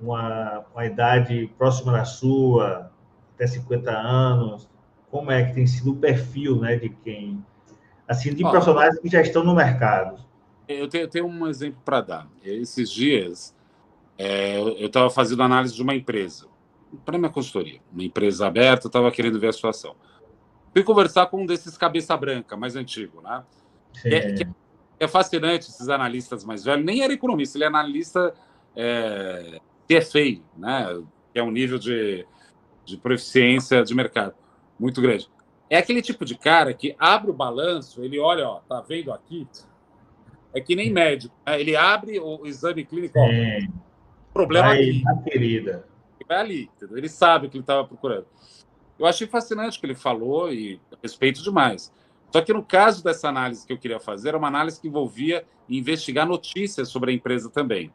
uma idade próxima da sua, até 50 anos, como é que tem sido o perfil, né, de quem, assim, de profissionais que já estão no mercado? Eu tenho um exemplo para dar. Esses dias, eu estava fazendo análise de uma empresa, para minha consultoria, uma empresa aberta, eu estava querendo ver a situação. Fui conversar com um desses cabeça branca, mais antigo, né? Que é fascinante, esses analistas mais velhos. Nem era economista, ele é analista CFA, né? Que é um nível de proficiência de mercado muito grande. É aquele tipo de cara que abre o balanço, ele olha, ó, tá vendo aqui? É que nem médico, né? Ele abre o exame clínico, ó, problema vai aqui. Na querida. Vai ali, entendeu? Ele sabe o que ele estava procurando. Eu achei fascinante o que ele falou e respeito demais. Só que no caso dessa análise que eu queria fazer, era uma análise que envolvia investigar notícias sobre a empresa também.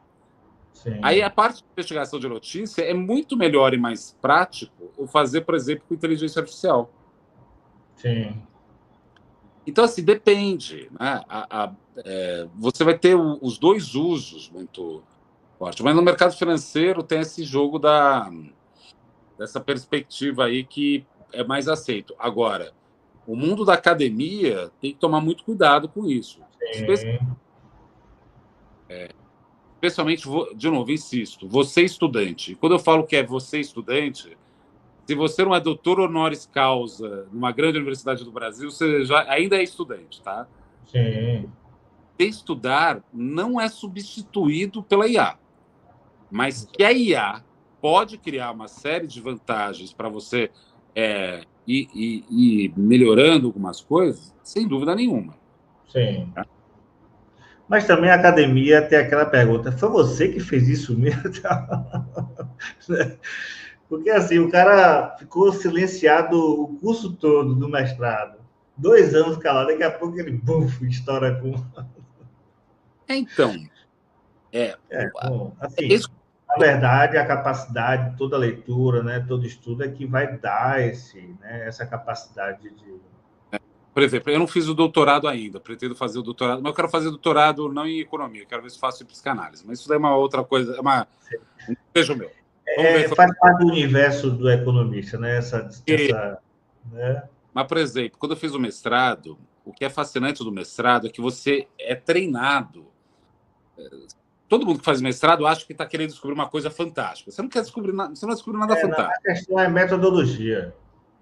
Sim. Aí a parte de investigação de notícia é muito melhor e mais prático eu fazer, por exemplo, com inteligência artificial. Sim. Então, assim, depende. Né? Você vai ter os dois usos muito fortes. Mas no mercado financeiro tem esse jogo dessa perspectiva aí que é mais aceito. Agora, o mundo da academia tem que tomar muito cuidado com isso. Especialmente, de novo, insisto, você estudante. Quando eu falo que é você estudante, se você não é doutor honoris causa numa grande universidade do Brasil, você ainda é estudante, tá? Sim. Estudar não é substituído pela IA, mas que a IA pode criar uma série de vantagens para você ir melhorando algumas coisas, sem dúvida nenhuma. Sim. Mas também a academia tem aquela pergunta: foi você que fez isso mesmo? Porque assim, o cara ficou silenciado o curso todo do mestrado. 2 anos calado, daqui a pouco ele, buf, estoura com... Então, é, Bom, é assim, isso. na verdade, a capacidade, toda leitura, né, todo estudo é que vai dar essa capacidade de... Por exemplo, eu não fiz o doutorado ainda, pretendo fazer o doutorado, mas eu quero fazer doutorado não em economia, eu quero ver se faço em psicanálise. Mas isso daí é uma outra coisa, um desejo meu. Vamos ver se Faz parte do universo do economista, né? Né? Mas, por exemplo, quando eu fiz o mestrado, o que é fascinante do mestrado é que você é treinado. Todo mundo que faz mestrado acha que está querendo descobrir uma coisa fantástica. Você não quer descobrir nada, você não descobriu nada A fantástico. questão é metodologia.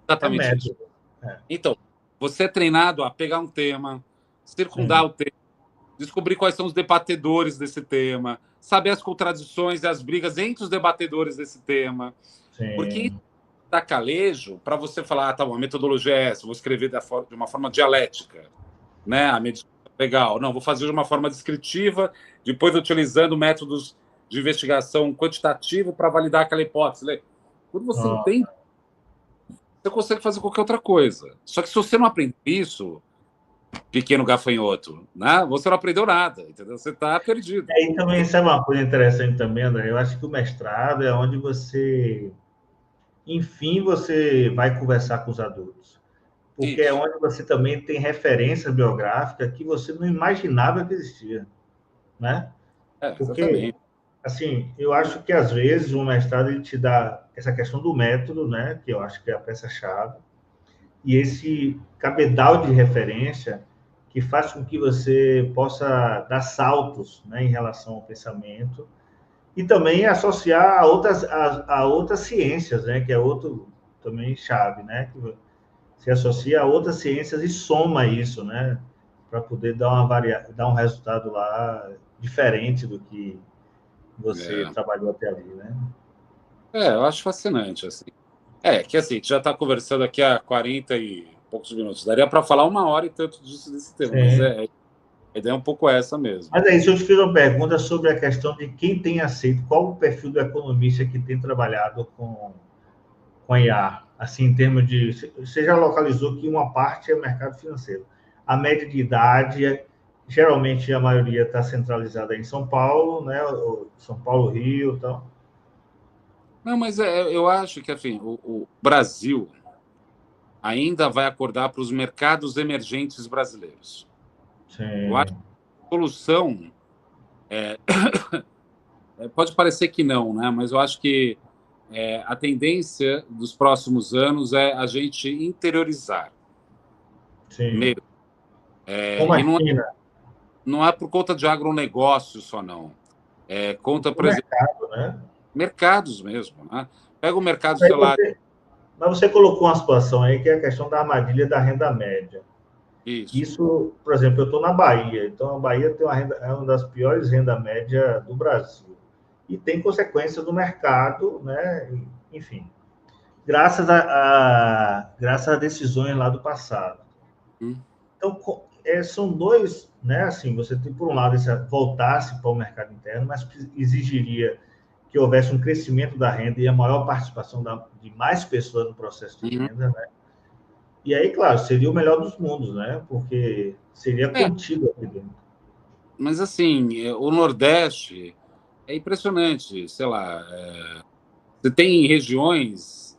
É Exatamente isso. método. É. Então, você é treinado a pegar um tema, circundar Sim. o tema, descobrir quais são os debatedores desse tema, saber as contradições e as brigas entre os debatedores desse tema. Porque isso Sim. dá calejo para você falar, tá bom, a metodologia é essa, vou escrever de uma forma dialética, né? A medicina legal. Não, vou fazer de uma forma descritiva, depois utilizando métodos de investigação quantitativo para validar aquela hipótese. Quando você entende, você consegue fazer qualquer outra coisa. Só que se você não aprende isso, pequeno gafanhoto, né? Você não aprendeu nada, entendeu? Você está perdido. E também, sabe uma coisa interessante também, André? Eu acho que o mestrado é onde você, enfim, você vai conversar com os adultos. Porque é Isso. onde você também tem referência biográfica que você não imaginava que existia, né? Porque, Exatamente. assim, eu acho que às vezes o mestrado ele te dá essa questão do método, né? Que eu acho que é a peça-chave, e esse cabedal de referência que faz com que você possa dar saltos, né, em relação ao pensamento e também associar a outras ciências, né, que é outro também chave, né, que se associa a outras ciências e soma isso, né, para poder dar um resultado lá diferente do que você É. trabalhou até ali, né? Eu acho fascinante, assim. Que assim, a gente já está conversando aqui há 40 e poucos minutos. Daria para falar 1 hora e tanto disso desse tema, mas Sim. a ideia é um pouco essa mesmo. Mas aí, se eu te fiz uma pergunta sobre a questão de quem tem aceito, qual o perfil do economista que tem trabalhado com a IA, assim, em termos de... Você já localizou que uma parte é o mercado financeiro. A média de idade, geralmente a maioria está centralizada em São Paulo, né? São Paulo, Rio e tal. Não, mas eu acho que assim, o Brasil ainda vai acordar para os mercados emergentes brasileiros. Eu acho que Sim. a solução pode parecer que não, né? Mas eu acho que a tendência dos próximos anos é a gente interiorizar Sim. mesmo. Como a E China. não é por conta de agronegócio só, não. Conta, O por exemplo, mercado, né? mercados mesmo, né? Pega o mercado, Mas sei lá, você colocou uma situação aí que é a questão da armadilha da renda média. isso. Isso, por exemplo, eu estou na Bahia, então a Bahia tem é uma das piores renda média do Brasil. E tem consequência do mercado, né? Enfim, graças a decisões lá do passado. Hum. Então, são dois, né? Assim, você tem, por um lado, voltar-se para o mercado interno, mas exigiria que houvesse um crescimento da renda e a maior participação de mais pessoas no processo de Uhum. renda, né? E aí, claro, seria o melhor dos mundos, né? Porque seria contido aqui dentro. Mas assim, o Nordeste é impressionante, sei lá. Você tem regiões,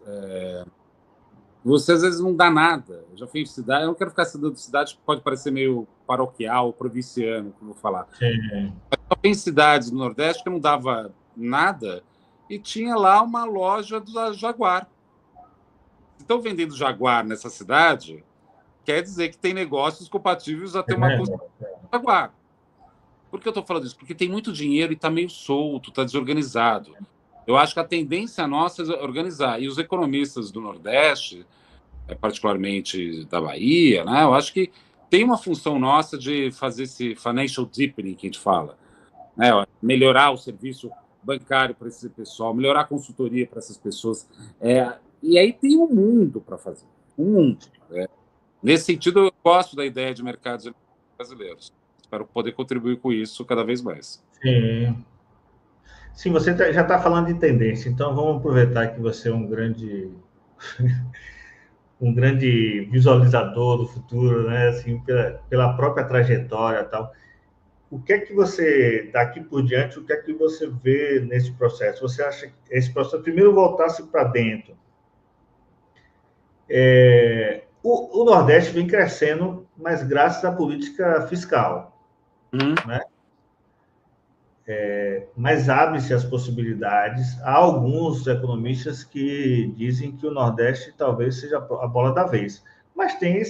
você às vezes não dá nada. Eu já fui em cidade, eu não quero ficar citando cidade que pode parecer meio paroquial, provinciano, como eu vou falar. Sim. Só tem cidades no Nordeste que não dava nada e tinha lá uma loja da Jaguar. Se estão vendendo Jaguar nessa cidade, quer dizer que tem negócios compatíveis a ter uma construção Jaguar. Por que eu estou falando isso? Porque tem muito dinheiro e está meio solto, está desorganizado. Eu acho que a tendência nossa é organizar. E os economistas do Nordeste, particularmente da Bahia, né, eu acho que tem uma função nossa de fazer esse financial deepening que a gente fala, né, melhorar o serviço bancário para esse pessoal, melhorar a consultoria para essas pessoas. E aí tem um mundo para fazer. Um mundo. Nesse sentido, eu gosto da ideia de mercados brasileiros. Espero poder contribuir com isso cada vez mais. Sim. Sim, você já está falando de tendência, então vamos aproveitar que você é um grande um grande visualizador do futuro, né? Assim, pela própria trajetória e tal. O que é que você, daqui por diante, o que é que você vê nesse processo? Você acha que esse processo, primeiro, voltasse para dentro? O Nordeste vem crescendo, mas graças à política fiscal, né? Mas abre-se as possibilidades. Há alguns economistas que dizem que o Nordeste talvez seja a bola da vez. Mas tem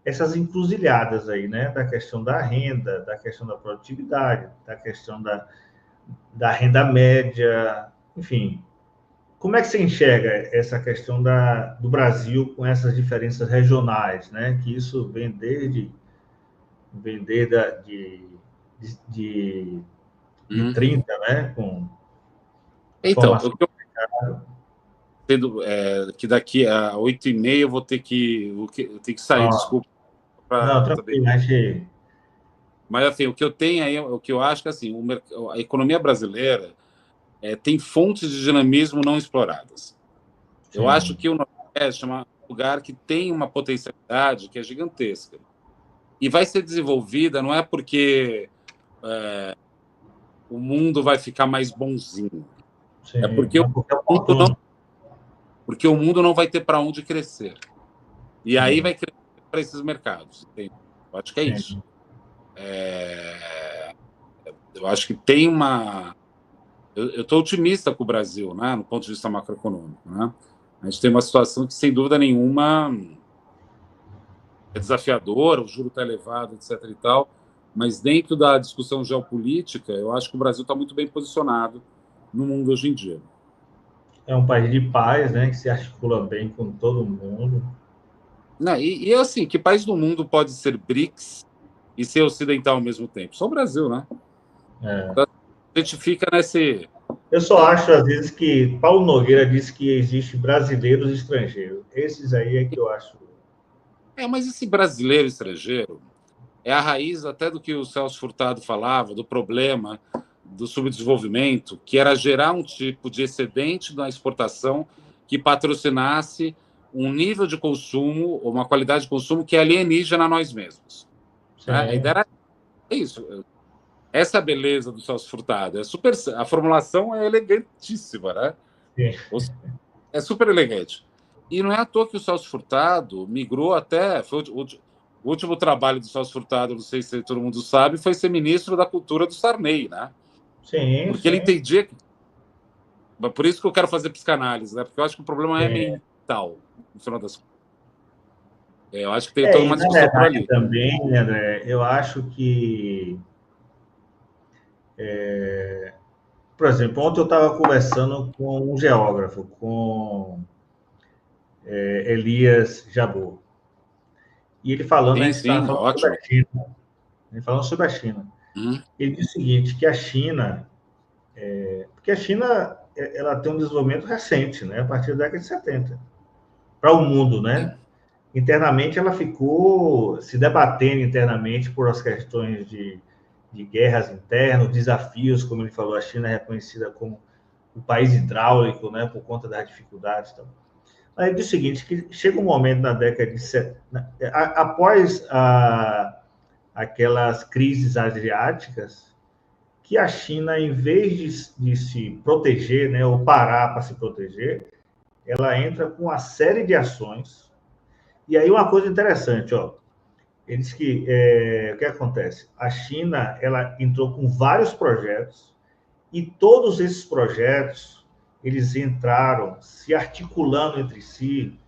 essas encruzilhadas aí, né? Da questão da renda, da questão da produtividade, da questão da renda média, enfim. Como é que você enxerga essa questão do Brasil com essas diferenças regionais, né? Que isso vem de 30, né? Com a Então, formação. o que eu entendo é que daqui a 8h30 eu vou ter que, eu tenho que sair, desculpa. Não, Também. tranquilo, achei. Mas, assim, o que eu tenho aí, o que eu acho que, assim, a economia brasileira tem fontes de dinamismo não exploradas. Sim. Eu acho que o Nordeste é um lugar que tem uma potencialidade que é gigantesca. E vai ser desenvolvida não é porque o mundo vai ficar mais bonzinho. Sim, É porque o mundo não vai ter para onde crescer. E aí vai crescer para esses mercados. Entende? Eu acho que é isso. Eu acho que tem uma... Eu estou otimista com o Brasil, né, no ponto de vista macroeconômico. Né? A gente tem uma situação que, sem dúvida nenhuma, é desafiadora, o juro está elevado, etc. e tal, mas dentro da discussão geopolítica, eu acho que o Brasil está muito bem posicionado no mundo hoje em dia. É um país de paz, né, que se articula bem com todo mundo. Não, assim, que país do mundo pode ser BRICS e ser ocidental ao mesmo tempo? Só o Brasil, né? Então, a gente fica nesse... Eu só acho, às vezes, que Paulo Nogueira disse que existe brasileiros e estrangeiros. Esses aí é que eu acho... mas esse brasileiro estrangeiro é a raiz até do que o Celso Furtado falava, do problema do subdesenvolvimento, que era gerar um tipo de excedente na exportação que patrocinasse um nível de consumo, ou uma qualidade de consumo que é alienígena a nós mesmos. Né? A ideia era isso. Essa beleza do Celso Furtado. A formulação é elegantíssima, né? Sim. É super elegante. E não é à toa que o Celso Furtado migrou até... Foi o último trabalho do Celso Furtado, não sei se todo mundo sabe, foi ser ministro da Cultura do Sarney, né? Sim, porque ele entendia que... Por isso que eu quero fazer psicanálise, né? Porque eu acho que o problema é mental, no final das contas. Eu acho que tem toda uma discussão por ali. Também, André, eu acho que... Por exemplo, ontem eu estava conversando com um geógrafo, com Elias Jabbour. E ele falando, a gente estava falando sobre a China. Ele falando sobre a China. Ele disse o seguinte, que a China... porque a China ela tem um desenvolvimento recente, né, a partir da década de 70, para o mundo, né? Internamente, ela ficou se debatendo internamente por as questões de guerras internas, desafios, como ele falou, a China é reconhecida como o país hidráulico, né, por conta das dificuldades. Então. Aí ele diz o seguinte, que chega um momento na década de 70, após aquelas crises asiáticas, que a China, em vez de se proteger, né, ou parar para se proteger, ela entra com uma série de ações. E aí uma coisa interessante, ó, eles que o que acontece? A China ela entrou com vários projetos e todos esses projetos eles entraram se articulando entre si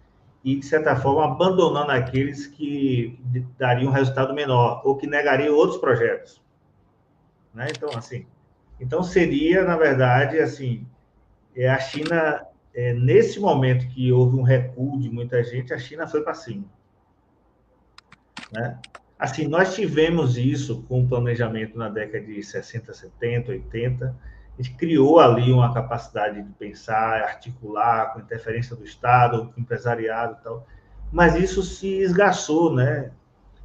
e de certa forma abandonando aqueles que dariam um resultado menor ou que negariam outros projetos, né? Então assim, seria na verdade assim, a China nesse momento que houve um recuo de muita gente, a China foi para cima. Né? Assim, nós tivemos isso com o planejamento na década de 60, 70, 80. A gente criou ali uma capacidade de pensar, articular, com interferência do Estado, com o empresariado e tal. Mas isso se esgaçou, né?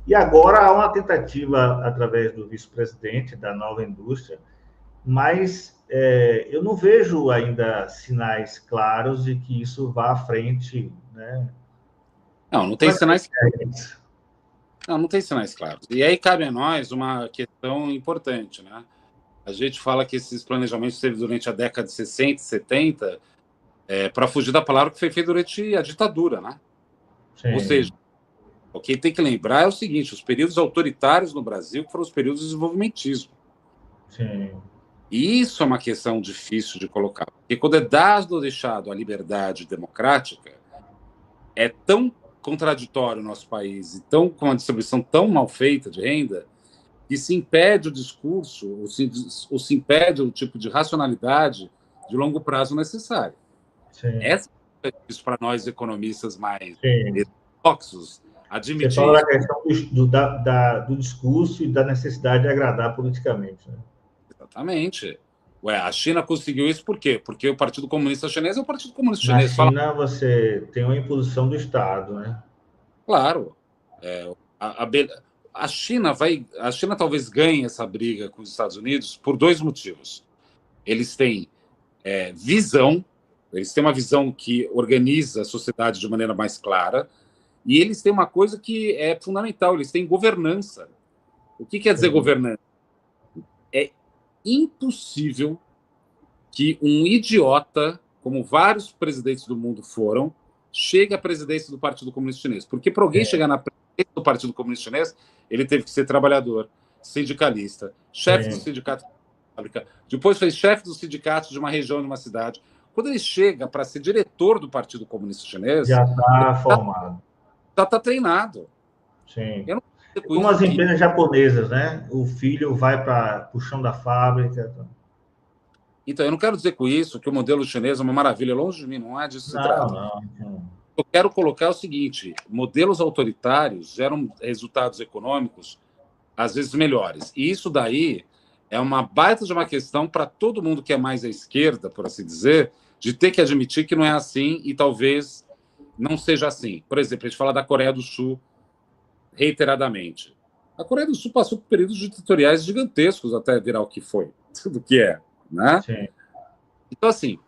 E agora há uma tentativa, através do vice-presidente da nova indústria, mas eu não vejo ainda sinais claros de que isso vá à frente, né? Não, não Como tem é que você sinais. enxerga isso? Não, não tem sinais claros. E aí cabe a nós uma questão importante, né? A gente fala que esses planejamentos teve durante a década de 60, 70, para fugir da palavra que foi feito durante a ditadura, né? Ou seja, Sim, o que tem que lembrar é o seguinte: os períodos autoritários no Brasil foram os períodos de desenvolvimentismo. sim, E isso é uma questão difícil de colocar. Porque quando é dado ou deixado a liberdade democrática, é tão contraditório o nosso país e tão, com uma distribuição tão mal feita de renda, que se impede o discurso, ou se impede o tipo de racionalidade de longo prazo necessário. sim, Essa é isso para nós economistas mais sim. ortodoxos Você admitir fala isso. da questão do discurso e da necessidade de agradar politicamente, né? Exatamente. Ué, a China conseguiu isso por quê? Porque o Partido Comunista Chinês é o Partido Comunista Na Chinês. Fala, China, você tem uma imposição do Estado, né? claro. É, a, a, a China talvez ganhe essa briga com os Estados Unidos por dois motivos. Eles têm visão, eles têm uma visão que organiza a sociedade de maneira mais clara, e eles têm uma coisa que é fundamental, eles têm governança. O que quer dizer Sim, governança? É impossível que um idiota, como vários presidentes do mundo foram, chegue à presidência do Partido Comunista Chinês. Porque para alguém sim, chegar na presidência do Partido Comunista Chinês, ele teve que ser trabalhador, sindicalista, chefe do sim. sindicato de fábrica, depois foi chefe do sindicato de uma região, de uma cidade. Quando ele chega para ser diretor do Partido Comunista Chinês, Já ele está formado. já está treinado. Sim. Eu não sei É com como isso as que. empresas japonesas, né? O filho vai para o chão da fábrica. Então, eu não quero dizer com isso que o modelo chinês é uma maravilha, longe de mim, não é disso que se Não, trata. não, não. Eu quero colocar o seguinte: modelos autoritários geram resultados econômicos às vezes melhores. E isso daí é uma baita de uma questão para todo mundo que é mais à esquerda, por assim dizer, de ter que admitir que não é assim e talvez não seja assim. Por exemplo, a gente fala da Coreia do Sul reiteradamente. A Coreia do Sul passou por períodos ditatoriais gigantescos até virar o que foi, tudo que é, né? Sim, Então, assim,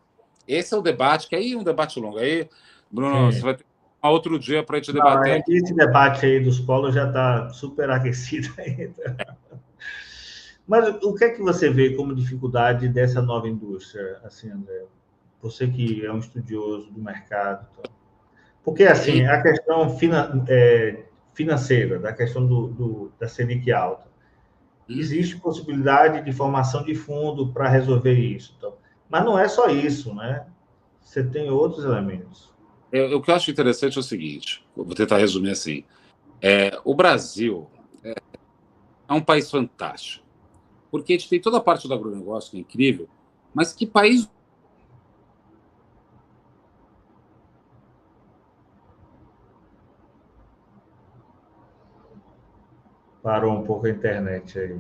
esse é o debate, que aí é um debate longo. Aí, Bruno, você sim. vai ter outro dia para a gente Não, debater aqui. esse debate aí dos polos já está super aquecido ainda. Mas o que é que você vê como dificuldade dessa nova indústria, assim, André? Você que é um estudioso do mercado. Então. Porque, E, assim, a questão financeira, da questão da Selic alta, existe possibilidade de formação de fundo para resolver isso. Então. Mas não é só isso, né? Você tem outros elementos. o que eu acho interessante é o seguinte: eu vou tentar resumir assim. O Brasil é um país fantástico, porque a gente tem toda a parte do agronegócio, que é incrível, mas que país. Parou um pouco a internet aí.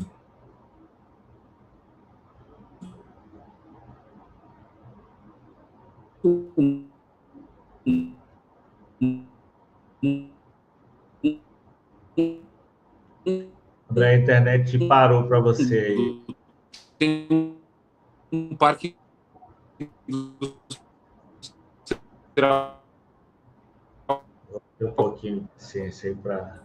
André, a internet parou para você aí. Tem um parque industrial Tem um pouquinho de ciência aí para.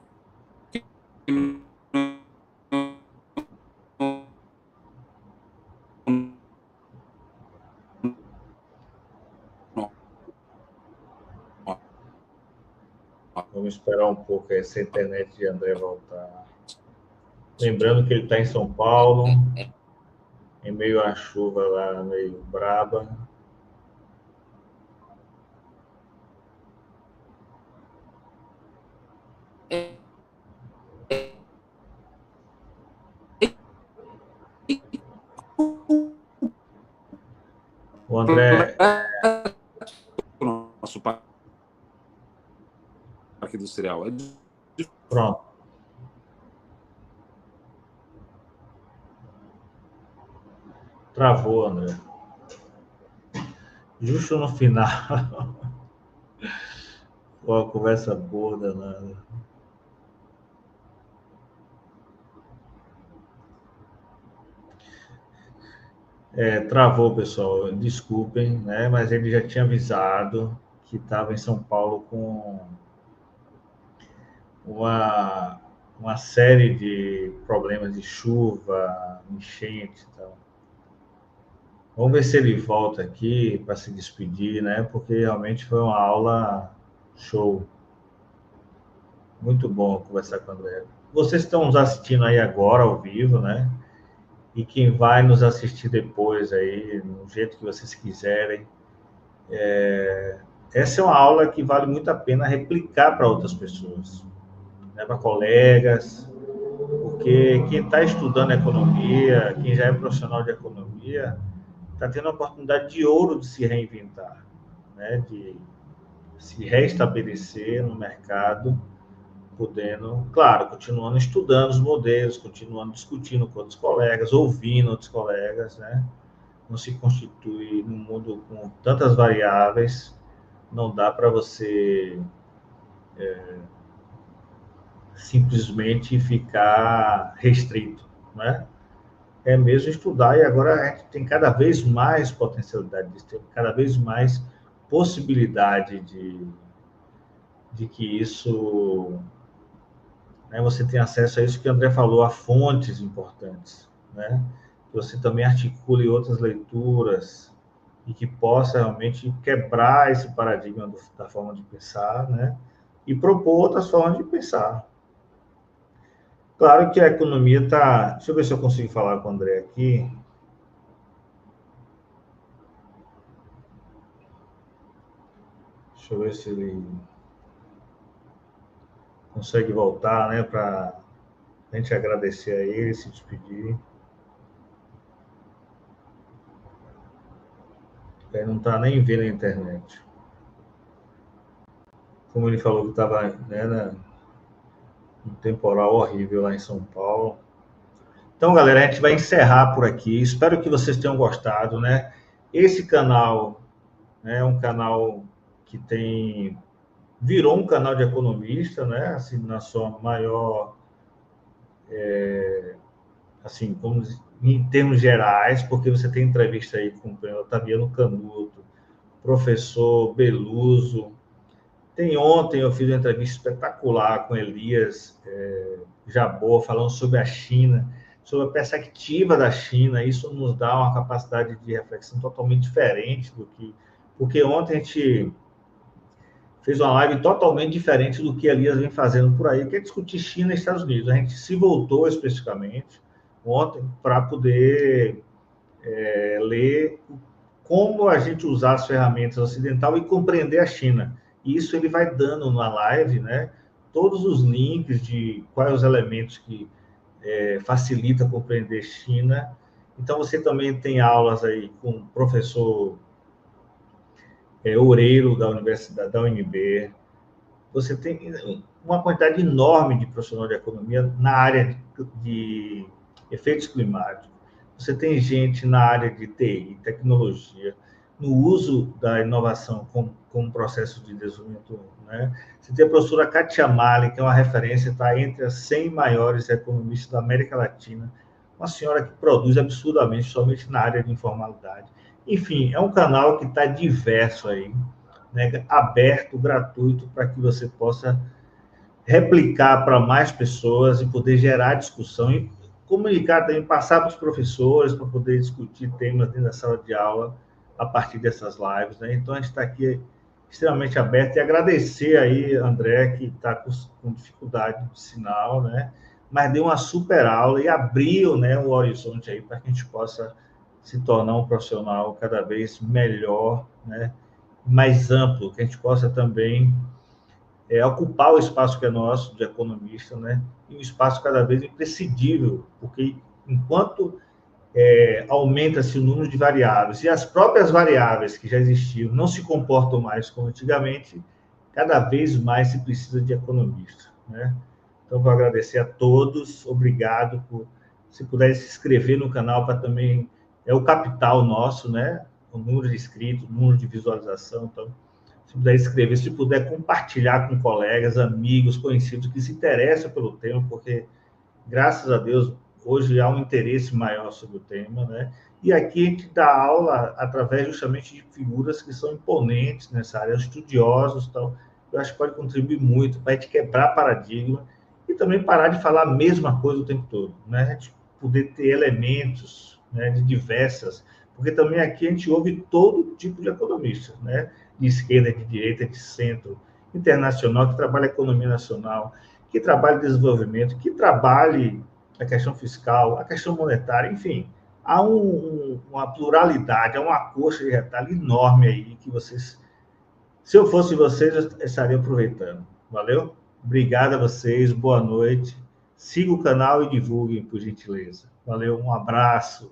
Vamos esperar um pouco essa internet de André voltar. Lembrando que ele está em São Paulo, em meio à chuva lá, meio braba. O André, nosso parque industrial. pronto, travou, André. Justo no final. Uma conversa boa danada. Travou, pessoal, desculpem, né? Mas ele já tinha avisado que estava em São Paulo com uma série de problemas de chuva, enchente e tal. Vamos ver se ele volta aqui para se despedir, né? Porque realmente foi uma aula show. Muito bom conversar com o André. Vocês estão nos assistindo aí agora, ao vivo, né? E quem vai nos assistir depois aí, no jeito que vocês quiserem. Essa é uma aula que vale muito a pena replicar para outras pessoas, né? Para colegas, porque quem está estudando economia, quem já é profissional de economia, está tendo a oportunidade de ouro de se reinventar, né? De se restabelecer no mercado, podendo, claro, continuando estudando os modelos, continuando discutindo com outros colegas, ouvindo outros colegas, né? Não se constitui num mundo com tantas variáveis, não dá para você simplesmente ficar restrito, né? É mesmo estudar, e agora a gente tem cada vez mais potencialidade, tem cada vez mais possibilidade de que isso, né, você tem acesso a isso que o André falou, a fontes importantes, né? Que você também articule outras leituras e que possa realmente quebrar esse paradigma da forma de pensar, né? E propor outras formas de pensar. Claro que a economia está... Deixa eu ver se eu consigo falar com o André aqui. Deixa eu ver se ele consegue voltar, né? Para a gente agradecer a ele, se despedir. Ele não está nem vendo a internet. Como ele falou que estava, né, um temporal horrível lá em São Paulo. Então, galera, a gente vai encerrar por aqui. Espero que vocês tenham gostado, né? Esse canal, né, é um canal que virou um canal de economista, né? Assim, na sua maior, assim, como em termos gerais, porque você tem entrevista aí com o Otaviano Canuto, professor Beluso. Ontem eu fiz uma entrevista espetacular com Elias Jabor, falando sobre a China, sobre a perspectiva da China. Isso nos dá uma capacidade de reflexão totalmente diferente do que... Porque ontem a gente fez uma live totalmente diferente do que Elias vem fazendo por aí, que é discutir China e Estados Unidos. A gente se voltou especificamente ontem para poder ler como a gente usar as ferramentas ocidentais e compreender a China. E isso ele vai dando na live, né? Todos os links de quais os elementos que facilita compreender China. Então, você também tem aulas aí com o professor Oureiro, da Universidade da UNB. Você tem uma quantidade enorme de profissional de economia na área de efeitos climáticos. Você tem gente na área de TI, tecnologia, no uso da inovação como processo de desenvolvimento, né? Você tem a professora Katia Mali, que é uma referência, está entre as 100 maiores economistas da América Latina, uma senhora que produz absurdamente, somente na área de informalidade. Enfim, é um canal que está diverso aí, né? Aberto, gratuito, para que você possa replicar para mais pessoas e poder gerar discussão e comunicar também, passar para os professores para poder discutir temas dentro da sala de aula a partir dessas lives, né? Então, a gente está aqui extremamente aberto e agradecer aí, André, que está com dificuldade de sinal, né? Mas deu uma super aula e abriu, né, o horizonte aí para que a gente possa se tornar um profissional cada vez melhor, né? Mais amplo, que a gente possa também ocupar o espaço que é nosso, de economista, né? E um espaço cada vez imprescindível, porque enquanto aumenta-se o número de variáveis e as próprias variáveis que já existiam não se comportam mais como antigamente, cada vez mais se precisa de economistas, né? Então, vou agradecer a todos, obrigado por... Se puder se inscrever no canal para também... É o capital nosso, né? O número de inscritos, o número de visualização, então... Se puder escrever, se puder compartilhar com colegas, amigos, conhecidos que se interessam pelo tema, porque, graças a Deus, hoje há um interesse maior sobre o tema, né? E aqui a gente dá aula através justamente de figuras que são imponentes nessa área, estudiosos, tal. Eu acho que pode contribuir muito para a gente quebrar paradigma e também parar de falar a mesma coisa o tempo todo, né? A gente poder ter elementos, né, de diversas, porque também aqui a gente ouve todo tipo de economistas, né? De esquerda, de direita, de centro, internacional, que trabalha a economia nacional, que trabalhe desenvolvimento, que trabalhe a questão fiscal, a questão monetária, enfim, há uma pluralidade, há uma coxa de retalho enorme aí que vocês, se eu fosse vocês, eu estaria aproveitando. Valeu? Obrigado a vocês, boa noite. Siga o canal e divulguem, por gentileza. Valeu, um abraço.